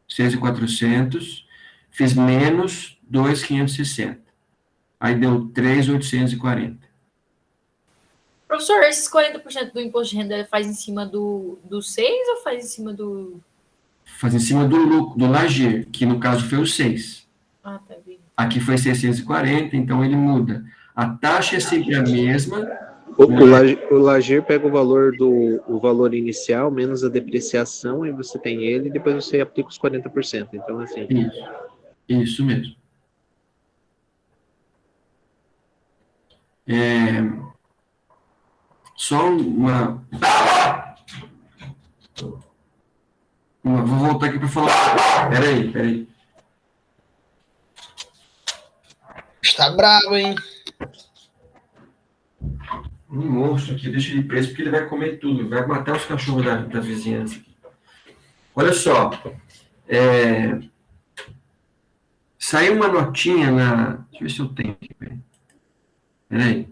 6.400, fiz menos 2.560. Aí deu 3.840. Professor, esses 40% do imposto de renda ele faz em cima do 6 ou faz em cima do... Faz em cima do lucro, do Lagier, que no caso foi o 6. Ah, tá bem. Aqui foi 640, então ele muda. A taxa é sempre a mesma. O Lagier pega o valor inicial menos a depreciação, e você tem ele, e depois você aplica os 40%. Então, assim. Isso mesmo. Só uma. Vou voltar aqui para falar. Peraí. Está bravo, hein? Um monstro aqui, deixa ele preso, porque ele vai comer tudo, vai matar os cachorros da vizinhança. Olha só, saiu uma notinha na... Deixa eu ver se eu tenho aqui, peraí.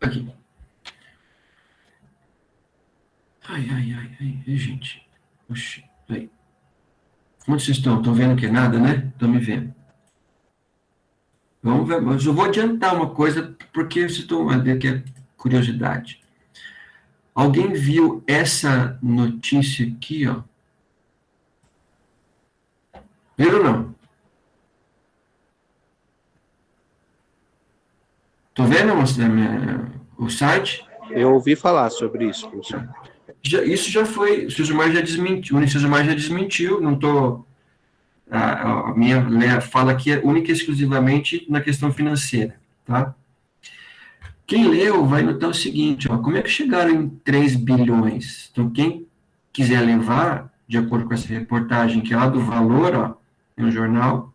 Aqui. Ai, gente. Oxi, aí. Onde vocês estão? Estão vendo que é nada, né? Estão me vendo. Vamos ver, mas eu vou adiantar uma coisa, porque vocês estão vendo que é curiosidade. Alguém viu essa notícia aqui, ó? Viram ou não? Estou vendo o site? Eu ouvi falar sobre isso, professor. Isso já foi, o Suzumar já desmentiu, não estou... A minha fala aqui é única e exclusivamente na questão financeira, tá? Quem leu vai notar o seguinte, ó, como é que chegaram em 3 bilhões? Então, quem quiser levar, de acordo com essa reportagem, que é lá do Valor, ó, no jornal,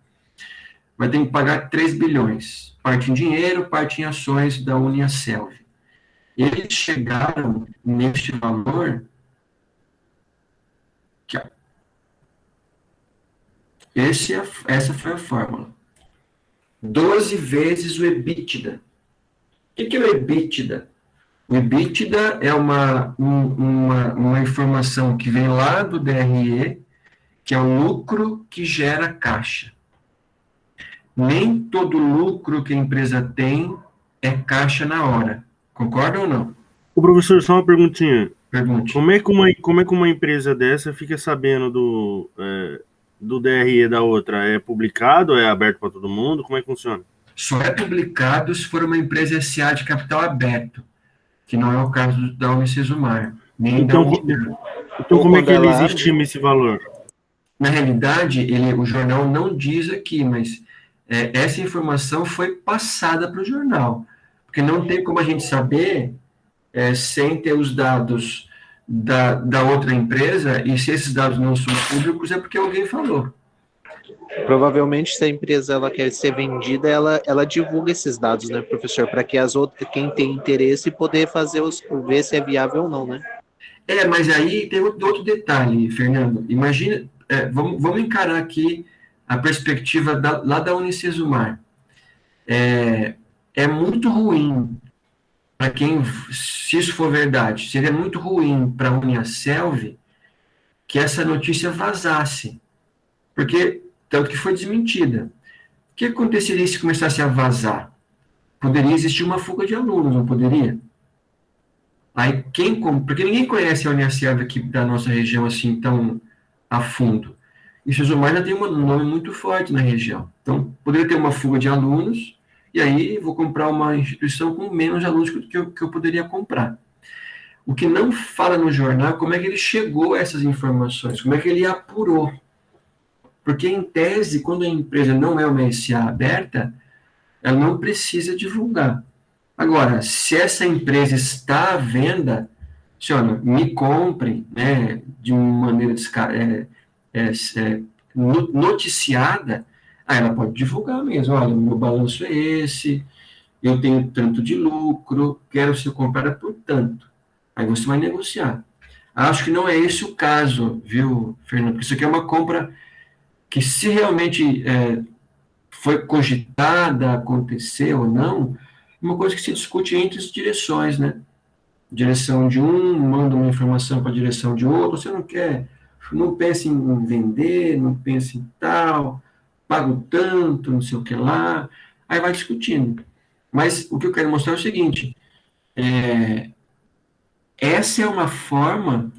vai ter que pagar 3 bilhões. Parte em dinheiro, parte em ações da Uniaselv. Eles chegaram neste valor... Aqui, ó. Essa foi a fórmula. 12 vezes o EBITDA. O que é o EBITDA? O EBITDA é uma informação que vem lá do DRE, que é o lucro que gera caixa. Nem todo lucro que a empresa tem é caixa na hora. Concorda ou não? O professor, só uma perguntinha. Pergunte. Como é que uma empresa dessa fica sabendo do DRE da outra? É publicado? É aberto para todo mundo? Como é que funciona? Só é publicado se for uma empresa SA de capital aberto, que não é o caso da Unicesumar, nem Então, da Unilever. Então como é que Quando ela eles abre- estimam esse valor? Na realidade, o jornal não diz aqui, mas essa informação foi passada para o jornal, porque não tem como a gente saber sem ter os dados da outra empresa, e se esses dados não são públicos é porque alguém falou. Provavelmente, se a empresa ela quer ser vendida, ela divulga esses dados, né, professor? Para que quem tem interesse poder ver se é viável ou não, né? Mas aí tem outro detalhe, Fernando. Imagina, vamos encarar aqui a perspectiva lá da Unicesumar. É muito ruim para quem, se isso for verdade, seria muito ruim para a Uniaselv que essa notícia vazasse, porque tanto que foi desmentida. O que aconteceria se começasse a vazar? Poderia existir uma fuga de alunos, não poderia? Aí porque ninguém conhece a Uniaselv aqui da nossa região assim tão a fundo. E Sesumar já tem um nome muito forte na região. Então, poderia ter uma fuga de alunos, e aí vou comprar uma instituição com menos alunos que eu poderia comprar. O que não fala no jornal é como é que ele chegou a essas informações, como é que ele apurou. Porque, em tese, quando a empresa não é uma SA aberta, ela não precisa divulgar. Agora, se essa empresa está à venda, olha, me comprem, né, de uma maneira noticiada, aí ela pode divulgar mesmo. Olha, meu balanço é esse, eu tenho tanto de lucro, quero ser comprada por tanto. Aí você vai negociar. Acho que não é esse o caso, viu, Fernando? Porque isso aqui é uma compra que, se realmente foi cogitada, aconteceu ou não, é uma coisa que se discute entre as direções, né? Direção de um manda uma informação para a direção de outro, você não pensa em vender, não pensa em tal, pago tanto, não sei o que lá, aí vai discutindo. Mas o que eu quero mostrar é o seguinte, essa é uma forma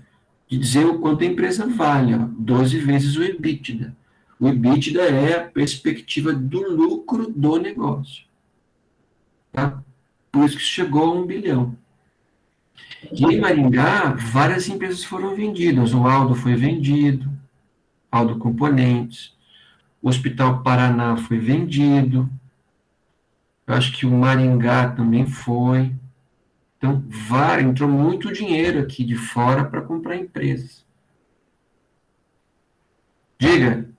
de dizer o quanto a empresa vale, 12 vezes o EBITDA. O EBITDA é a perspectiva do lucro do negócio. Tá? Por isso que chegou a 1 bilhão. E em Maringá, várias empresas foram vendidas. O Aldo foi vendido, Aldo Componentes. O Hospital Paraná foi vendido. Eu acho que o Maringá também foi. Então, entrou muito dinheiro aqui de fora para comprar empresas. Diga.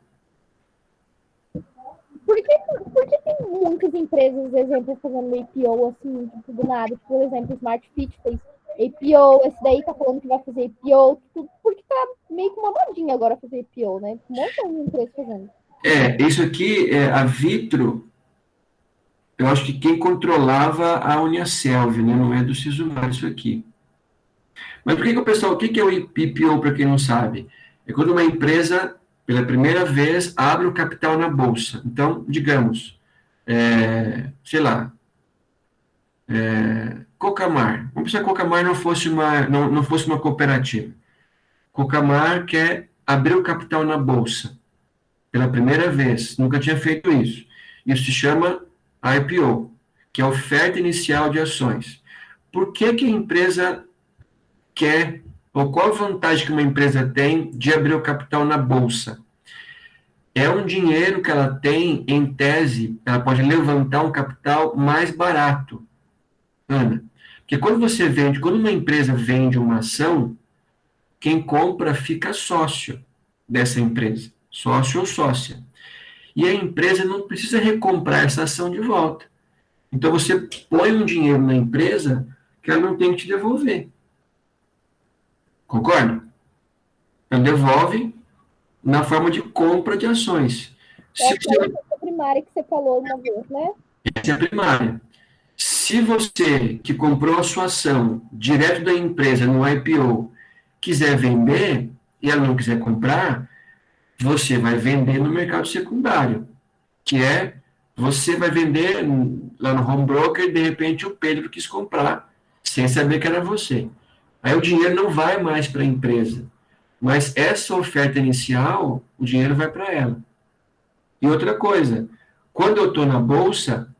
Por que tem muitas empresas, exemplo, fazendo IPO assim, tipo, do nada? Por exemplo, o Smart Fit fez IPO, esse daí tá falando que vai fazer IPO, tudo, porque tá meio que uma modinha agora fazer IPO, né? Um montão de empresas fazendo. Isso aqui, a Vitro, eu acho que quem controlava a Uniaselv, né? Não é do Sesumar isso aqui. Mas por que o pessoal, o que é o IPO, para quem não sabe? É quando uma empresa, pela primeira vez, abre o capital na bolsa. Então, digamos, sei lá, Cocamar. Vamos pensar que Cocamar não fosse uma cooperativa. Cocamar quer abrir o capital na bolsa. Pela primeira vez. Nunca tinha feito isso. Isso se chama IPO, que é a oferta inicial de ações. Por que a empresa quer, ou qual a vantagem que uma empresa tem de abrir o capital na bolsa? É um dinheiro que ela tem, em tese, ela pode levantar um capital mais barato. Ana, porque quando uma empresa vende uma ação, quem compra fica sócio dessa empresa, sócio ou sócia. E a empresa não precisa recomprar essa ação de volta. Então você põe um dinheiro na empresa que ela não tem que te devolver. Concorda? Ela devolve na forma de compra de ações. Essa é a primária que você falou uma vez, né? Essa é a primária. Se Se você que comprou a sua ação direto da empresa no IPO quiser vender e ela não quiser comprar, você vai vender no mercado secundário, que é você vai vender lá no home broker e de repente o Pedro quis comprar sem saber que era você. Aí o dinheiro não vai mais para a empresa, mas essa oferta inicial, o dinheiro vai para ela. E outra coisa, quando eu estou na bolsa,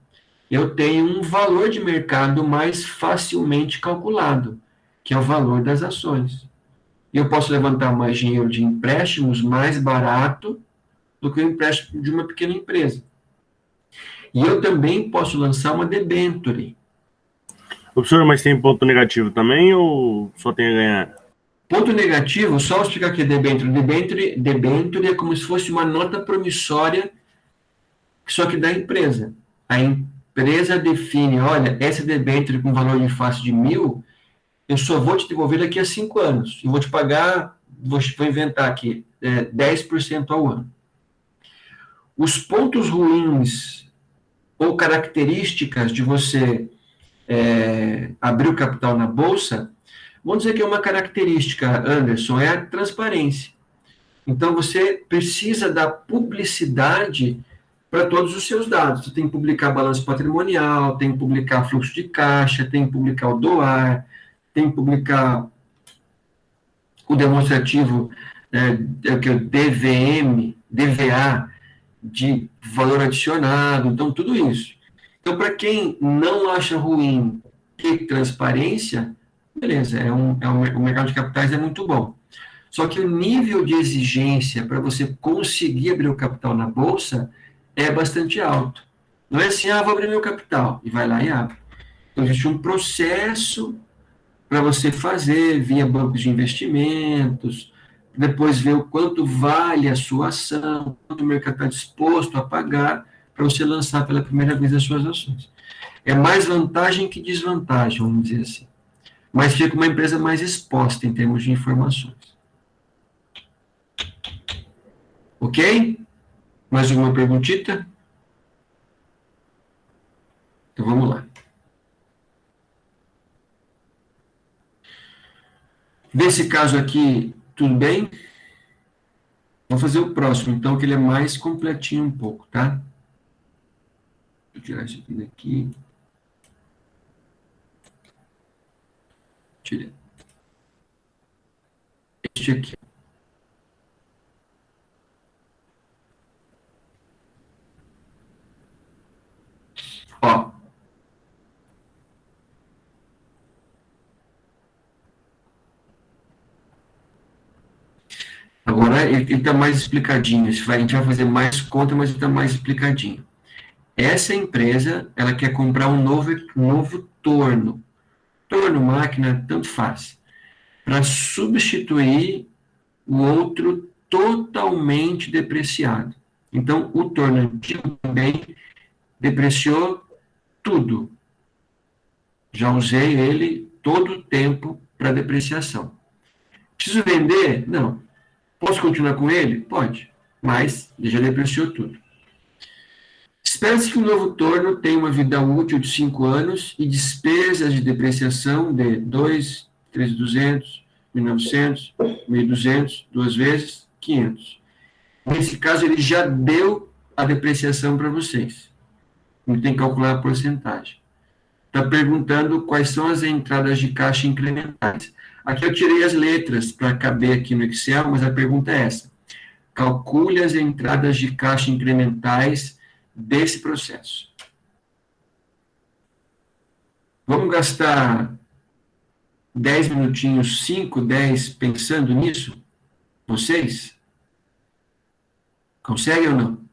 eu tenho um valor de mercado mais facilmente calculado, que é o valor das ações. E eu posso levantar mais dinheiro de empréstimos mais barato do que o empréstimo de uma pequena empresa. E eu também posso lançar uma debênture. Professor, mas tem ponto negativo também ou só tem a ganhar? Ponto negativo, só vou explicar aqui debênture. Debênture é como se fosse uma nota promissória, só que da empresa. A empresa define, olha, essa debênture com valor de face de 1.000, eu só vou te devolver daqui a 5 anos. E vou te pagar, vou inventar aqui, 10% ao ano. Os pontos ruins ou características de você abrir o capital na bolsa, vamos dizer que é uma característica, Anderson, é a transparência. Então, você precisa dar publicidade para todos os seus dados. Você tem que publicar balanço patrimonial, tem que publicar fluxo de caixa, tem que publicar o DOAR, tem que publicar o demonstrativo que é o DVM, DVA, de valor adicionado, então tudo isso. Então, para quem não acha ruim ter transparência, beleza, o mercado de capitais é muito bom. Só que o nível de exigência para você conseguir abrir o capital na bolsa é bastante alto. Não é assim, vou abrir meu capital, e vai lá e abre. Então, existe um processo para você fazer via bancos de investimentos, depois ver o quanto vale a sua ação, quanto o mercado está disposto a pagar para você lançar pela primeira vez as suas ações. É mais vantagem que desvantagem, vamos dizer assim. Mas fica uma empresa mais exposta em termos de informações. Ok? Mais alguma perguntita? Então vamos lá. Nesse caso aqui, tudo bem? Vamos fazer o próximo, então, que ele é mais completinho um pouco, tá? Vou tirar isso aqui daqui. Tirei. Este aqui. Ó. Agora ele está mais explicadinho. A gente vai fazer mais conta, mas ele está mais explicadinho. Essa empresa, ela quer comprar um novo torno. Torno, máquina, tanto faz. Para substituir o outro totalmente depreciado. Então, o torno antigo também depreciou tudo. Já usei ele todo o tempo para depreciação. Preciso vender? Não. Posso continuar com ele? Pode, mas já depreciou tudo. Espera-se que o novo torno tenha uma vida útil de 5 anos e despesas de depreciação de 2, 3.200, 1.900, 1.200, 2 vezes, 500. Nesse caso, ele já deu a depreciação para vocês. Não tem que calcular a porcentagem. Está perguntando quais são as entradas de caixa incrementais. Aqui eu tirei as letras para caber aqui no Excel, mas a pergunta é essa. Calcule as entradas de caixa incrementais desse processo. Vamos gastar 10 minutinhos, 5, 10, pensando nisso? Vocês? Conseguem ou não?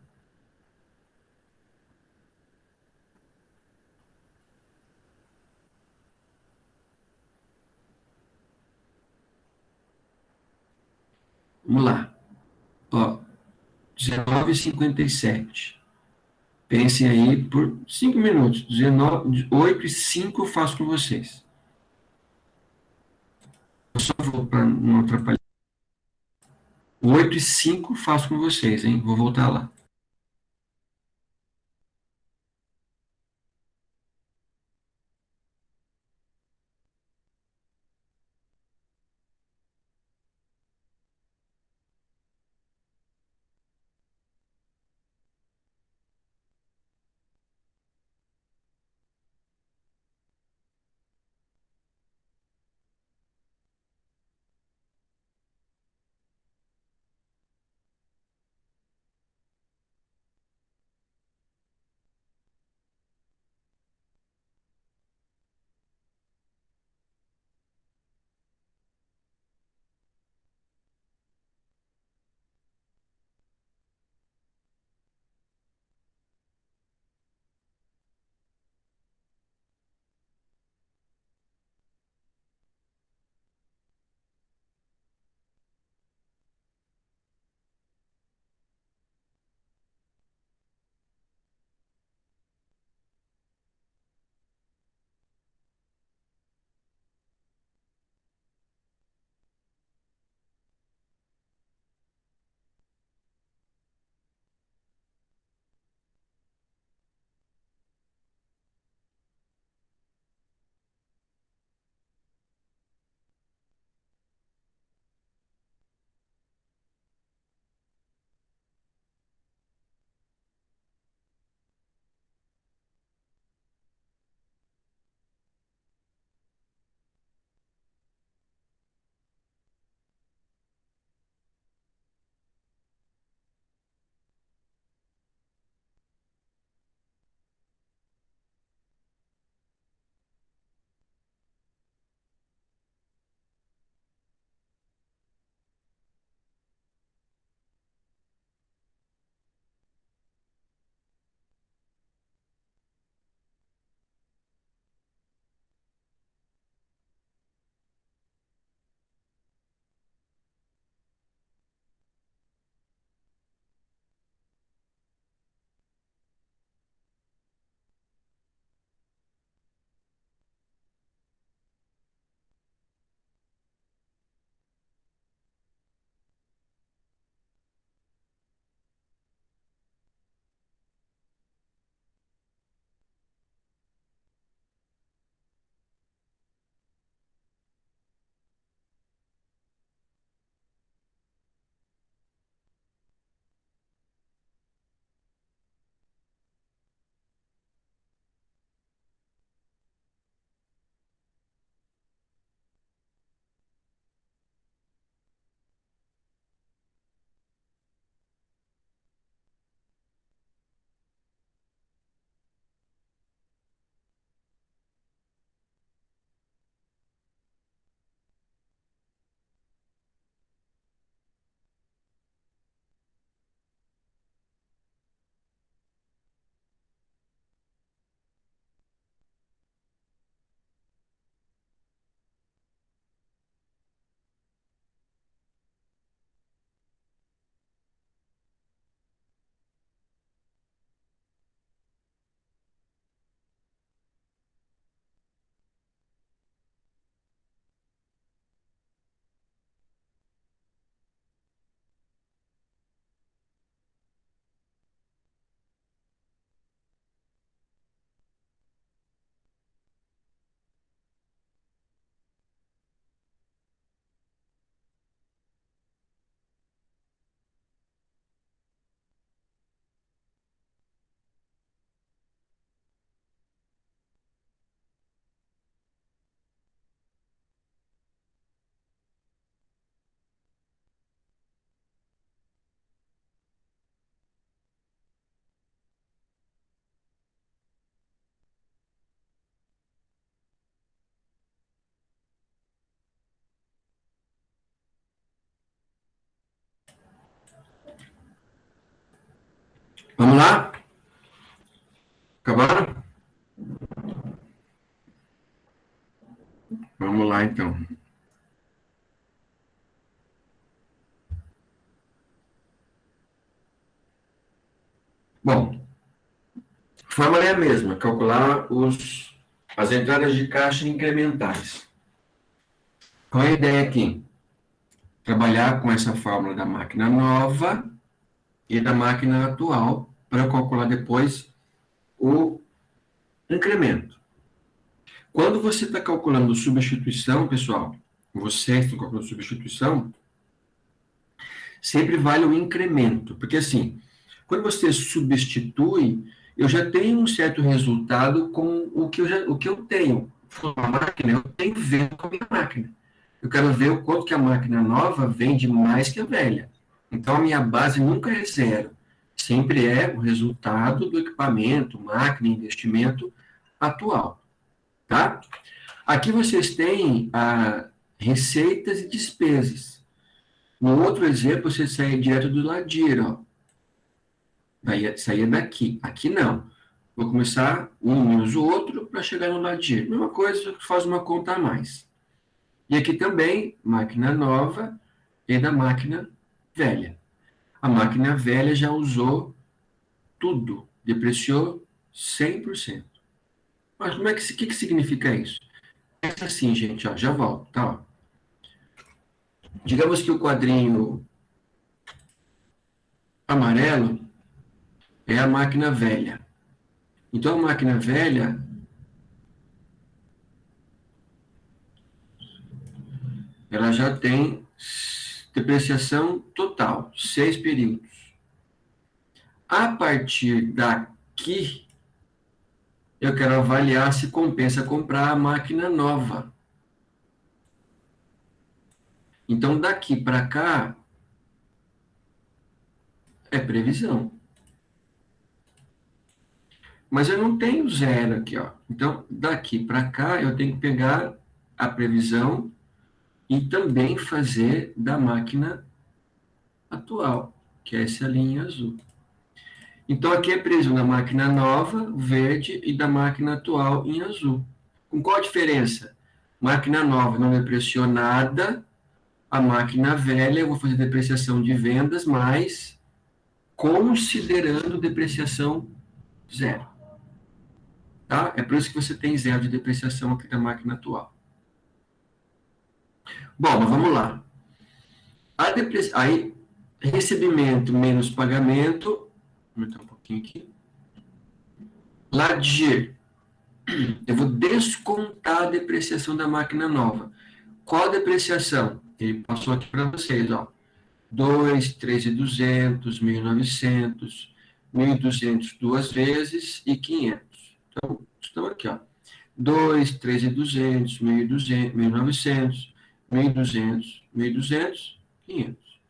Vamos lá. Ó, 19h57. Pensem aí por 5 minutos. 8h05 eu faço com vocês. Eu só vou para não atrapalhar. 8h05 faço com vocês, hein? Vou voltar lá. Vamos lá? Acabaram? Vamos lá, então. Bom, a fórmula é a mesma, calcular as entradas de caixa incrementais. Qual é a ideia aqui? Trabalhar com essa fórmula da máquina nova e da máquina atual para calcular depois o incremento. Quando você está calculando substituição, pessoal, vocês estão calculando substituição, sempre vale o incremento, porque assim, quando você substitui, eu já tenho um certo resultado com o que eu tenho. Uma máquina, eu tenho que ver com a minha máquina. Eu quero ver o quanto que a máquina nova vende mais que a velha. Então, a minha base nunca é zero. Sempre é o resultado do equipamento, máquina, investimento atual. Tá? Aqui vocês têm receitas e despesas. No outro exemplo, você sai direto do ladinho, ó. Daí saía daqui. Aqui não. Vou começar um menos o outro para chegar no ladinho. Mesma coisa, faz uma conta a mais. E aqui também, máquina nova e da máquina velha. A máquina velha já usou tudo. Depreciou 100%. Mas como é que significa isso? É assim, gente, ó, já volto, tá? Ó. Digamos que o quadrinho amarelo é a máquina velha. Então, a máquina velha, ela já tem depreciação total, 6 períodos. A partir daqui, eu quero avaliar se compensa comprar a máquina nova. Então, daqui para cá, é previsão. Mas eu não tenho zero aqui, ó. Então, daqui para cá, eu tenho que pegar a previsão e também fazer da máquina atual, que é essa linha azul. Então, aqui é previsão da máquina nova, verde, e da máquina atual, em azul. Com qual a diferença? Máquina nova não depreciou nada, a máquina velha eu vou fazer depreciação de vendas, mas considerando depreciação zero. Tá? É por isso que você tem zero de depreciação aqui da máquina atual. Bom, mas vamos lá. Aí, recebimento menos pagamento, vou aumentar um pouquinho aqui. Ladir, eu vou descontar a depreciação da máquina nova. Qual a depreciação? Ele passou aqui para vocês, ó. 2, 3.200, 1.900, 1.200 duas vezes e 500. Então, estão aqui, ó. 2, 3.200, 1.200, 1.900, 1.200, 1.200, 500.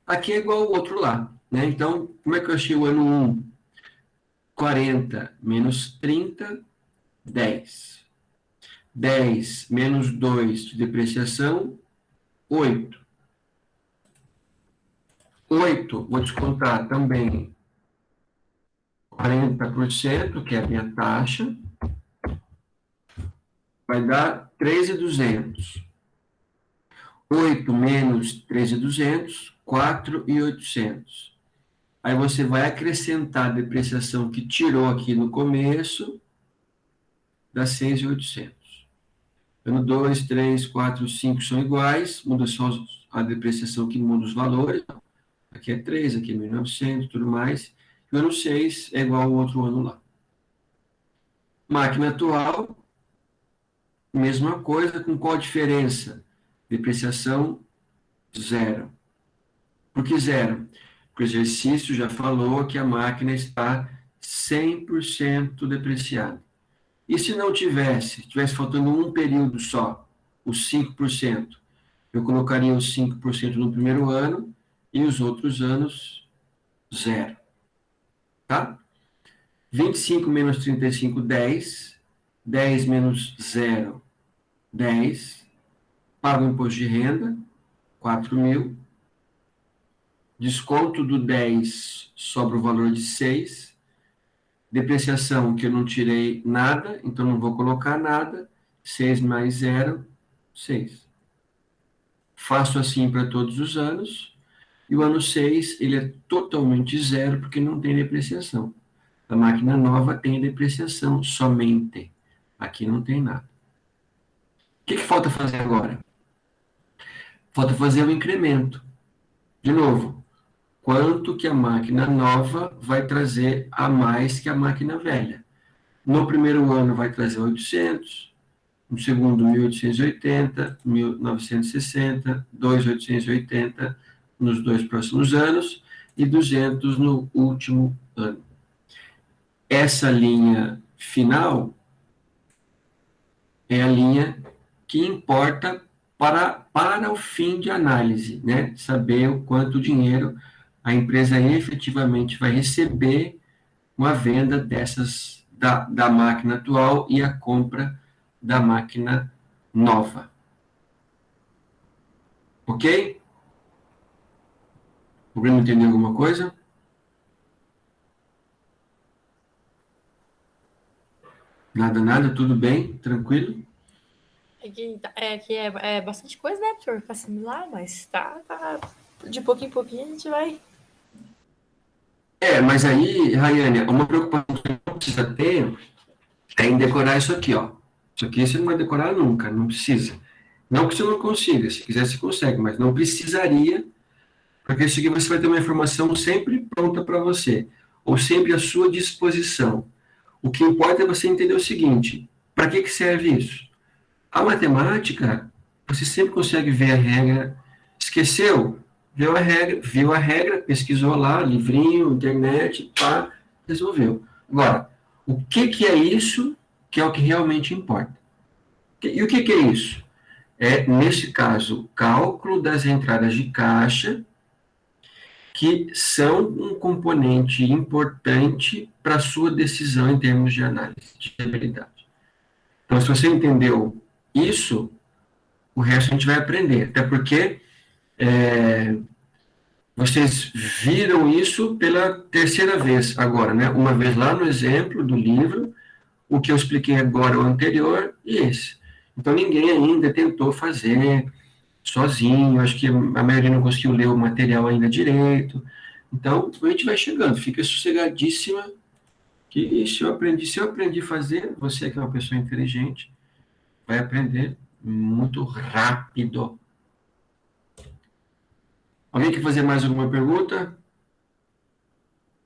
Aqui é igual ao outro lá, né? Então, como é que eu achei o ano 1? 40 menos 30, 10. 10 menos 2 de depreciação, 8. 8, vou descontar também 40%, que é a minha taxa, vai dar 3.200. 8 menos 3.200, 4.800. Aí você vai acrescentar a depreciação que tirou aqui no começo, dá 6.800. Ano 2, 3, 4, 5 são iguais, muda só a depreciação que muda os valores. Aqui é 3, aqui é 1.900, tudo mais. E o ano 6 é igual ao outro ano lá. Máquina atual, mesma coisa, com qual diferença? Depreciação, zero. Por que zero? Porque o exercício já falou que a máquina está 100% depreciada. E se não tivesse faltando um período só, os 5%, eu colocaria os 5% no primeiro ano e os outros anos, zero. Tá? 25 menos 35, 10. 10 menos 0, 10. Pago o imposto de renda, 4.000. desconto do 10, sobra o valor de 6. Depreciação, que eu não tirei nada, então não vou colocar nada. 6 mais 0, 6. Faço assim para todos os anos. E o ano 6, ele é totalmente zero, porque não tem depreciação. A máquina nova tem depreciação somente. Aqui não tem nada. O que falta fazer agora? Falta fazer o incremento. De novo, quanto que a máquina nova vai trazer a mais que a máquina velha? No primeiro ano vai trazer 800, no segundo 1.880, 1.960, 2.880 nos 2 próximos anos e 200 no último ano. Essa linha final é a linha que importa para o fim de análise, né? Saber o quanto dinheiro a empresa efetivamente vai receber com a venda dessas da máquina atual e a compra da máquina nova. Ok? O Bruno entendeu alguma coisa? Nada, tudo bem? Tranquilo? É bastante coisa, né, professor, para assimilar, mas tá. De pouquinho em pouquinho a gente vai. Mas aí, Rayane, uma preocupação que você não precisa ter é em decorar isso aqui, ó. Isso aqui você não vai decorar nunca, não precisa. Não que você não consiga, se quiser você consegue, mas não precisaria, porque isso aqui você vai ter uma informação sempre pronta para você, ou sempre à sua disposição. O que importa é você entender o seguinte, para que serve isso? A matemática, você sempre consegue ver a regra, esqueceu? Viu a regra, pesquisou lá, livrinho, internet, pá, resolveu. Agora, o que é isso que é o que realmente importa? E o que é isso? Nesse caso, cálculo das entradas de caixa, que são um componente importante para a sua decisão em termos de análise de viabilidade. Então, se você entendeu isso, o resto a gente vai aprender. Até porque vocês viram isso pela terceira vez agora, né? Uma vez lá no exemplo do livro, o que eu expliquei agora, o anterior, e esse. Então, ninguém ainda tentou fazer sozinho, acho que a maioria não conseguiu ler o material ainda direito. Então, a gente vai chegando, fica sossegadíssima, que se eu aprendi a fazer, você que é uma pessoa inteligente, vai aprender muito rápido. Alguém quer fazer mais alguma pergunta?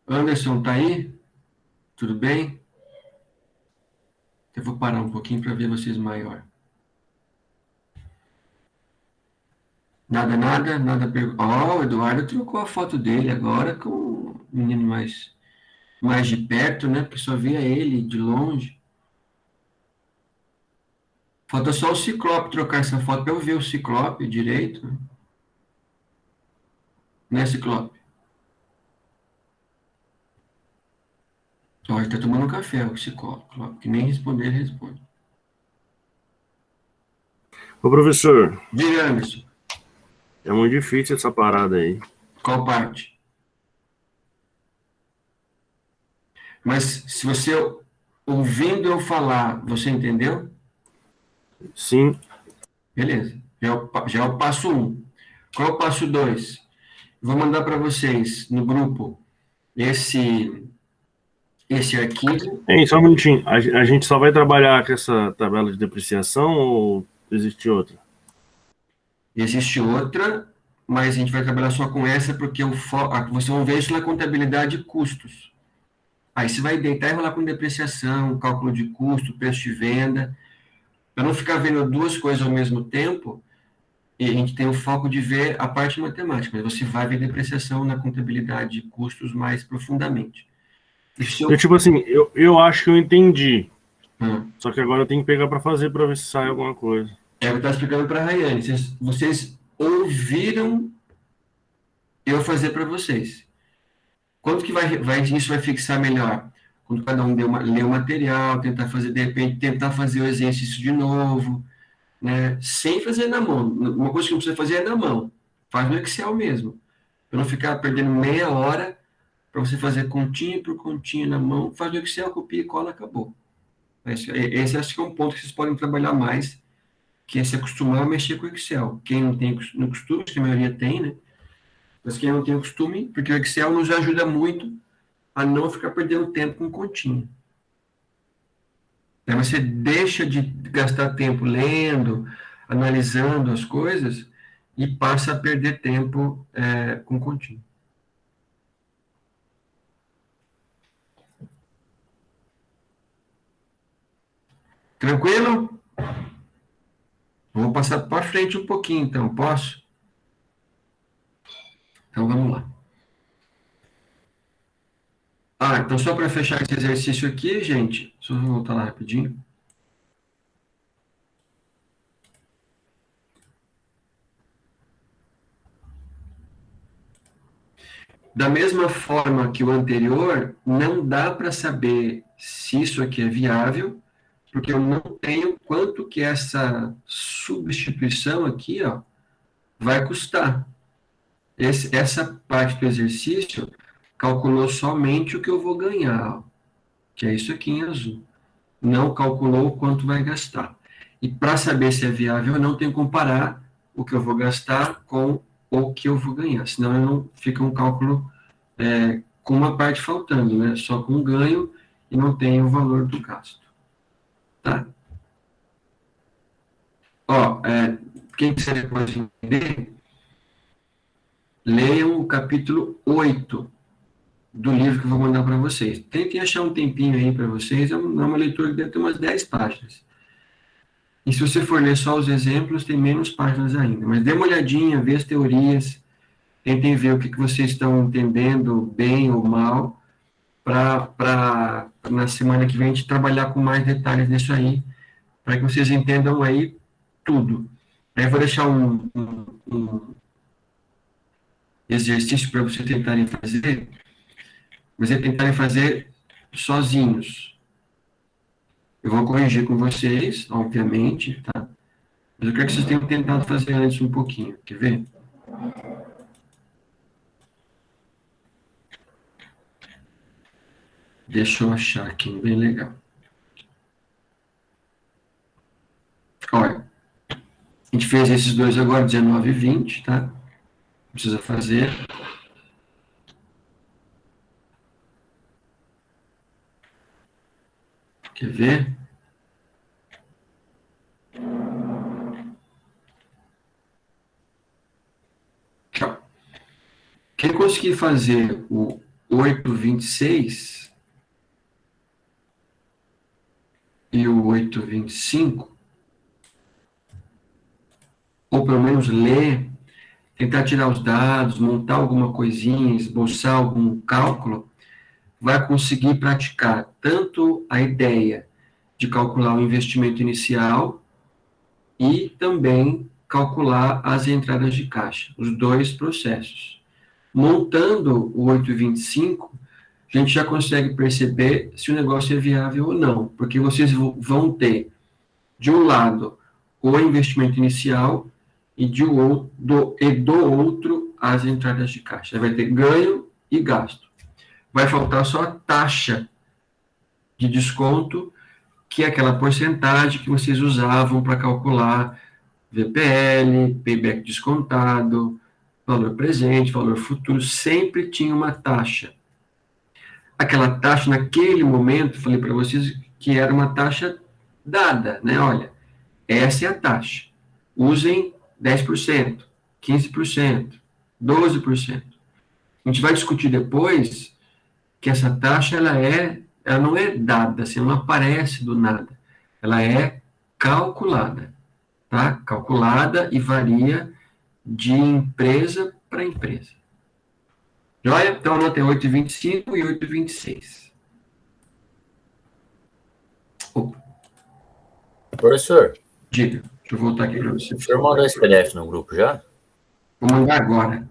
Anderson, tá aí? Tudo bem? Eu vou parar um pouquinho para ver vocês maior. Nada. O Eduardo trocou a foto dele agora com o menino mais de perto, né? Porque só via ele de longe. Falta só o Ciclope trocar essa foto para eu ver o Ciclope direito. Né, Ciclope? Ó, ele tá tomando um café, o Ciclope. Que nem responder, ele responde. Ô, professor. Diga, Anderson. É muito difícil essa parada aí. Qual parte? Mas se você, ouvindo eu falar, você entendeu? Sim. Beleza. Já é o passo 1. Qual é o passo 2? Vou mandar para vocês no grupo esse arquivo. Só um minutinho. A gente só vai trabalhar com essa tabela de depreciação ou existe outra? Existe outra, mas a gente vai trabalhar só com essa, porque vocês vão ver isso na contabilidade de custos. Aí você vai deitar e rolar com depreciação, cálculo de custo, preço de venda. Para não ficar vendo duas coisas ao mesmo tempo, e a gente tem o foco de ver a parte matemática, mas você vai ver depreciação na contabilidade de custos mais profundamente. Tipo assim, eu acho que eu entendi. Só que agora eu tenho que pegar para fazer para ver se sai alguma coisa. Eu estou explicando para a Rayane. Vocês ouviram eu fazer para vocês. Quanto que isso vai fixar melhor? Quando cada um lê o material, tentar fazer, de repente, tentar fazer o exercício de novo, né? Sem fazer na mão. Uma coisa que não precisa fazer é na mão. Faz no Excel mesmo. Para não ficar perdendo meia hora para você fazer continha por continha na mão, faz o Excel, copia e cola, acabou. Esse acho que é um ponto que vocês podem trabalhar mais, que é se acostumar a mexer com o Excel. Quem não tem no costume, que a maioria tem, né? Mas quem não tem o costume, porque o Excel nos ajuda muito a não ficar perdendo tempo com continha. Aí você deixa de gastar tempo lendo, analisando as coisas e passa a perder tempo com continha. Tranquilo? Vou passar para frente um pouquinho, então, posso? Então, vamos lá. Então só para fechar esse exercício aqui, gente, só vou voltar lá rapidinho. Da mesma forma que o anterior, não dá para saber se isso aqui é viável, porque eu não tenho quanto que essa substituição aqui, ó, vai custar. Essa parte do exercício calculou somente o que eu vou ganhar, ó, que é isso aqui em azul. Não calculou o quanto vai gastar. E para saber se é viável, eu não tenho que comparar o que eu vou gastar com o que eu vou ganhar, senão eu não fica um cálculo com uma parte faltando, né? Só com o ganho e não tem o valor do gasto. Tá? Ó, quem quiser depois entender, leiam o capítulo 8 do livro que eu vou mandar para vocês. Tentem achar um tempinho aí para vocês, é uma leitura que deve ter umas 10 páginas. E se você for ler só os exemplos, tem menos páginas ainda. Mas dê uma olhadinha, vê as teorias, tentem ver o que vocês estão entendendo bem ou mal, para na semana que vem a gente trabalhar com mais detalhes nisso aí, para que vocês entendam aí tudo. Aí eu vou deixar um exercício para vocês tentarem fazer, sozinhos. Eu vou corrigir com vocês, obviamente, tá? Mas eu quero que vocês tenham tentado fazer antes um pouquinho. Quer ver? Deixa eu achar aqui, bem legal. Olha, a gente fez esses dois agora, 19 e 20, tá? Precisa fazer. Quer ver? Tchau. Quem conseguir fazer o 8,26 e o 8,25, ou pelo menos ler, tentar tirar os dados, montar alguma coisinha, esboçar algum cálculo, vai conseguir praticar tanto a ideia de calcular o investimento inicial e também calcular as entradas de caixa, os dois processos. Montando o 8,25, a gente já consegue perceber se o negócio é viável ou não, porque vocês vão ter, de um lado, o investimento inicial e do outro as entradas de caixa. Vai ter ganho e gasto. Vai faltar só a taxa de desconto, que é aquela porcentagem que vocês usavam para calcular VPL, payback descontado, valor presente, valor futuro, sempre tinha uma taxa. Aquela taxa, naquele momento, falei para vocês que era uma taxa dada, né? Olha, essa é a taxa. Usem 10%, 15%, 12%. A gente vai discutir depois que essa taxa ela não é dada, assim, não aparece do nada. Ela é calculada, tá? Calculada e varia de empresa para empresa. Joia? Então, anota 8,25 e 8,26. Opa. Professor, Diga. Deixa eu voltar aqui para você. o senhor mandou esse PDF no grupo já? Vou mandar agora.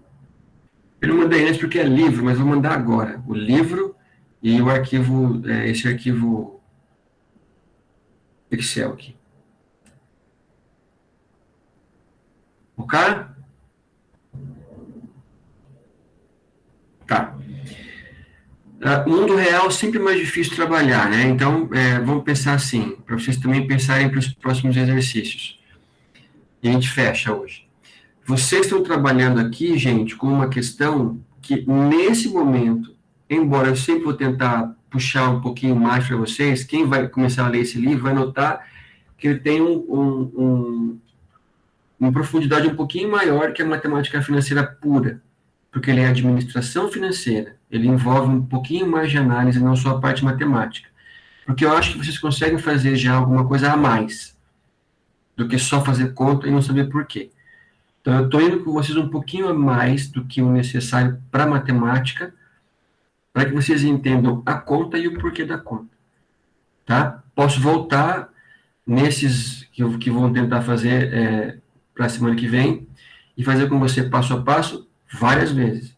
Eu não mandei antes porque é livro, mas vou mandar agora. O livro e o arquivo, esse arquivo Excel aqui. Ok? O mundo real é sempre mais difícil trabalhar, né? Então, vamos pensar assim, para vocês também pensarem para os próximos exercícios. E a gente fecha hoje. Vocês estão trabalhando aqui, gente, com uma questão que, nesse momento, embora eu sempre vou tentar puxar um pouquinho mais para vocês, quem vai começar a ler esse livro vai notar que ele tem uma profundidade um pouquinho maior que a matemática financeira pura, porque ele é administração financeira, ele envolve um pouquinho mais de análise, não só a parte matemática. Porque eu acho que vocês conseguem fazer já alguma coisa a mais do que só fazer conta e não saber por quê. Então, eu estou indo com vocês um pouquinho a mais do que o necessário para matemática, para que vocês entendam a conta e o porquê da conta. Tá? Posso voltar nesses que vão tentar fazer para a semana que vem e fazer com você passo a passo várias vezes.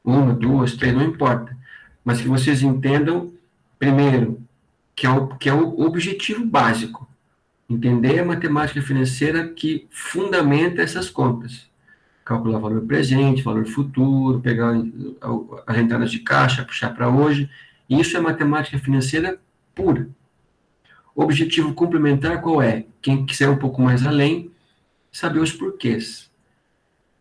1, 2, 3, não importa. Mas que vocês entendam, primeiro, que é o objetivo básico. Entender a matemática financeira que fundamenta essas contas. Calcular valor presente, valor futuro, pegar as entradas de caixa, puxar para hoje. Isso é matemática financeira pura. Objetivo complementar qual é? Quem quiser um pouco mais além, saber os porquês.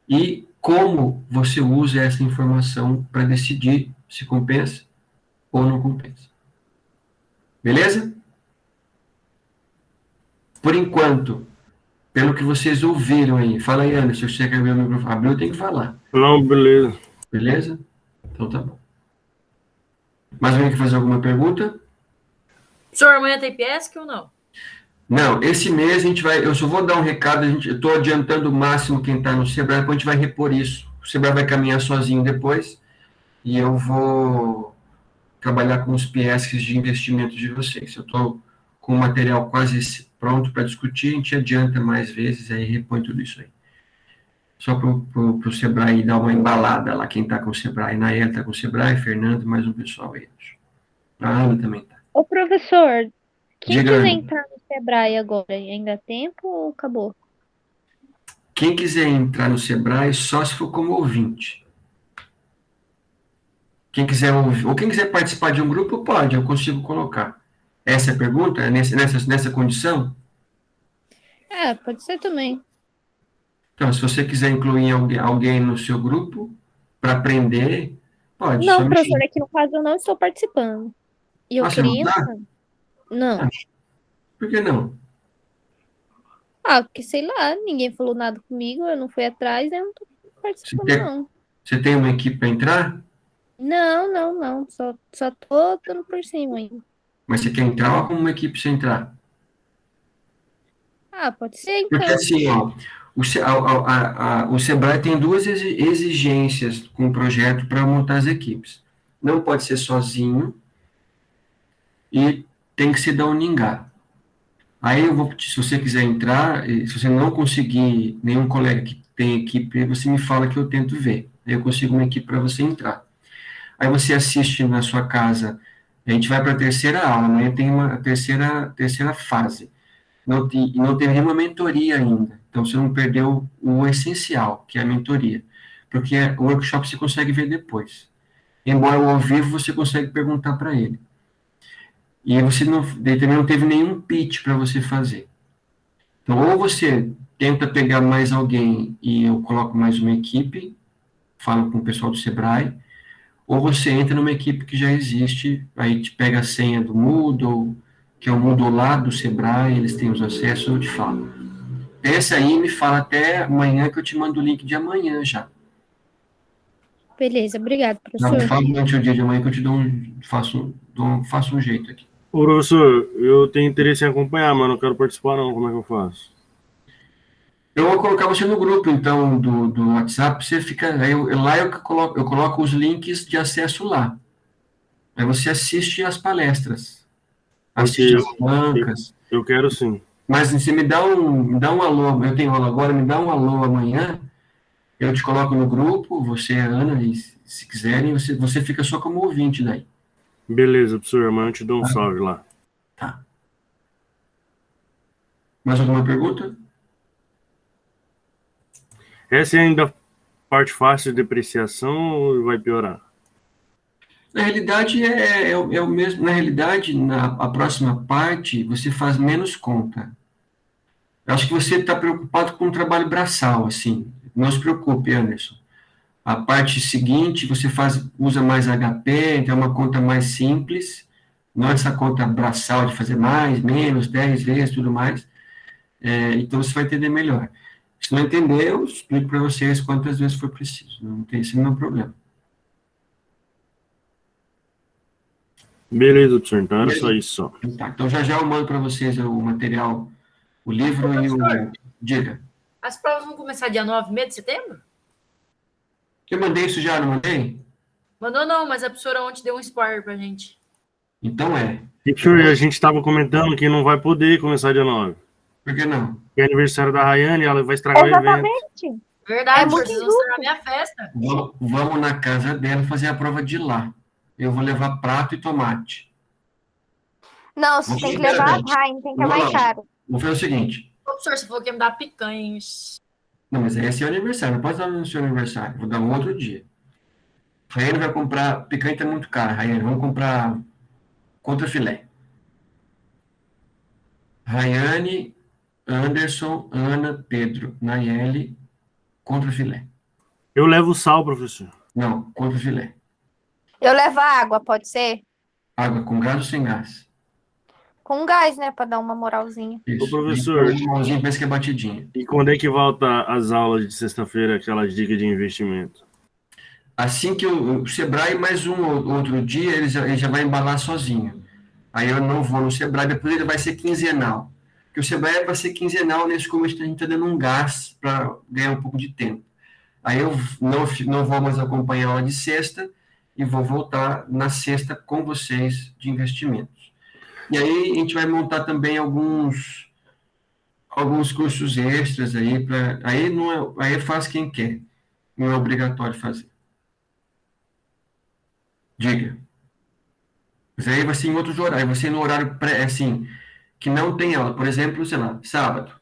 E como você usa essa informação para decidir se compensa ou não compensa. Beleza? Por enquanto, pelo que vocês ouviram aí, fala aí, Anderson, se você quer ver o microfone. Abriu, tem que falar. Não, beleza. Beleza? Então tá bom. Mais alguém quer fazer alguma pergunta? Senhor, amanhã tem PSC ou não? Não, esse mês a gente vai, eu só vou dar um recado, eu estou adiantando o máximo quem está no Sebrae, depois a gente vai repor isso. O Sebrae vai caminhar sozinho depois, e eu vou trabalhar com os PSCs de investimento de vocês. Eu estou com o material quase pronto para discutir, a gente adianta mais vezes, aí repõe tudo isso aí. Só para o Sebrae dar uma embalada lá, quem está com o Sebrae. Nayeli está com o Sebrae, Fernando e mais um pessoal aí, acho. A Ana também está. Ô, professor, quem Diga, quiser Ana. entrar no Sebrae agora, ainda é tempo ou acabou? Quem quiser entrar no Sebrae, só se for como ouvinte. Quem quiser ouvir, ou quem quiser participar de um grupo, pode, eu consigo colocar. Essa é a pergunta? É nessa condição? Pode ser também. Então, se você quiser incluir alguém no seu grupo para aprender, pode. Não, só me professor, é que no caso eu não estou participando. E eu você não queria tá? entrar. Não. Por que não? Porque sei lá, ninguém falou nada comigo, eu não fui atrás, eu não tô participando, Você não. Você tem uma equipe para entrar? Não. Só tô dando por cima ainda. Mas você quer entrar ou como uma equipe você entrar? Pode ser então. Porque assim, ó, o Sebrae tem duas exigências com o projeto para montar as equipes. Não pode ser sozinho e tem que ser da Uningá. Aí se você quiser entrar, se você não conseguir nenhum colega que tem equipe, aí você me fala que eu tento ver. Aí eu consigo uma equipe para você entrar. Aí você assiste na sua casa, a gente vai para a terceira aula, amanhã tem uma terceira fase. Não teve nenhuma mentoria ainda. Então, você não perdeu o essencial, que é a mentoria. Porque o workshop você consegue ver depois. Embora ao vivo você consegue perguntar para ele. E daí também não teve nenhum pitch para você fazer. Então, ou você tenta pegar mais alguém e eu coloco mais uma equipe, falo com o pessoal do Sebrae, ou você entra numa equipe que já existe, aí te pega a senha do Moodle, que é o Moodle lá do Sebrae, eles têm os acessos, eu te falo. Essa aí me fala até amanhã que eu te mando o link de amanhã já. Beleza, obrigado, Não, professor. fala durante o dia de amanhã que eu te faço um jeito aqui. Ô, professor, eu tenho interesse em acompanhar, mas não quero participar não, como é que eu faço? Eu vou colocar você no grupo, então, do WhatsApp, você fica, lá eu coloco os links de acesso lá. Aí você assiste as palestras, assiste as bancas. Eu quero sim. Mas você me dá um alô, eu tenho aula agora, me dá um alô amanhã, eu te coloco no grupo, você e a Ana, e se quiserem, você fica só como ouvinte daí. Beleza, professor, amanhã eu te dou um salve lá. Tá. Mais alguma pergunta? Essa é ainda a parte fácil de depreciação ou vai piorar? Na realidade, é o mesmo. Na realidade, a próxima parte, você faz menos conta. Eu acho que você está preocupado com o trabalho braçal, assim. Não se preocupe, Anderson. A parte seguinte, você usa mais HP, então é uma conta mais simples. Não essa conta braçal de fazer mais, menos, 10 vezes, tudo mais. Então, você vai entender melhor. Se não entender, eu explico para vocês quantas vezes for preciso. Não tem esse nenhum problema. Beleza, professor. Então era só isso. Só. Tá, então já eu mando para vocês o material, o livro e o... Diga. As provas vão começar dia 9 de setembro? Eu mandei isso já, não mandei? Mandou não, mas a professora ontem deu um spoiler pra gente. Então Professor, a gente estava comentando que não vai poder começar dia 9. Por que não? É aniversário da Rayane, ela vai estragar o evento. Exatamente. Verdade, É muito vocês vão estragar minha festa. Vamos na casa dela fazer a prova de lá. Eu vou levar prato e tomate. Não, você tem que levar a Heinz, tem que é mais caro. Vou fazer o seguinte. Ô, professor, você falou que ia me dar picanha, hein? Não, mas esse é o aniversário. Não pode dar no seu aniversário. Vou dar um outro dia. Rayane vai comprar... Picanha tá muito cara, Rayane. Vamos comprar contra filé. Rayane, Anderson, Ana, Pedro, Nayeli, contra filé. Eu levo sal, professor. Não, contra filé. Eu levo a água, pode ser? Água com gás ou sem gás? Com gás, né? Pra dar uma moralzinha. Isso. Ô, professor. E um mãozinho parece que é batidinha. E quando é que volta as aulas de sexta-feira, aquelas dicas de investimento? Assim que o Sebrae, mais um ou outro dia, ele já vai embalar sozinho. Aí eu não vou no Sebrae, depois ele vai ser quinzenal. Porque o Sebrae vai ser quinzenal, nesse começo a gente está dando um gás para ganhar um pouco de tempo. Aí eu não vou mais acompanhar a aula de sexta e vou voltar na sexta com vocês de investimentos. E aí a gente vai montar também alguns cursos extras aí, aí faz quem quer. Não é obrigatório fazer. Diga. Mas aí vai ser em outros horários, vai ser no horário assim, que não tem aula. Por exemplo, sei lá, sábado.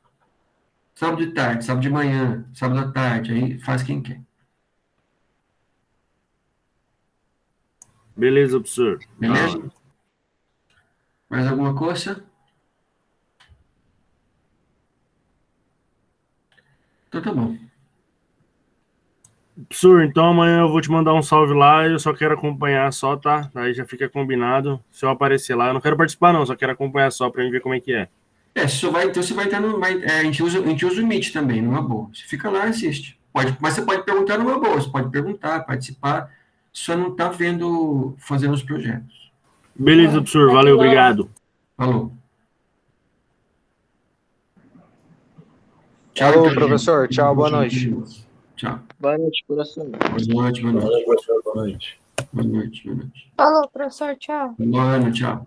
Sábado de tarde, sábado de manhã, sábado à tarde, aí faz quem quer. Beleza, professor. Beleza? Mais alguma coisa? Então tá bom. Professor, então amanhã eu vou te mandar um salve lá, eu só quero acompanhar só, tá? Aí já fica combinado. Se eu aparecer lá, eu não quero participar não, só quero acompanhar só pra mim ver como é que é. Então você vai estar no... a gente usa o Meet também, numa boa. Você fica lá e assiste. Mas você pode perguntar numa boa, você pode perguntar, participar, só não tá fazendo os projetos. Beleza, professor, valeu, obrigado. Falou. Tchau, então, professor. gente. Tchau, boa noite. Tchau. Boa noite, coração. Boa noite, boa noite. Valeu, professor, boa noite. Boa noite, boa noite. Falou, professor, tchau. Boa noite, tchau.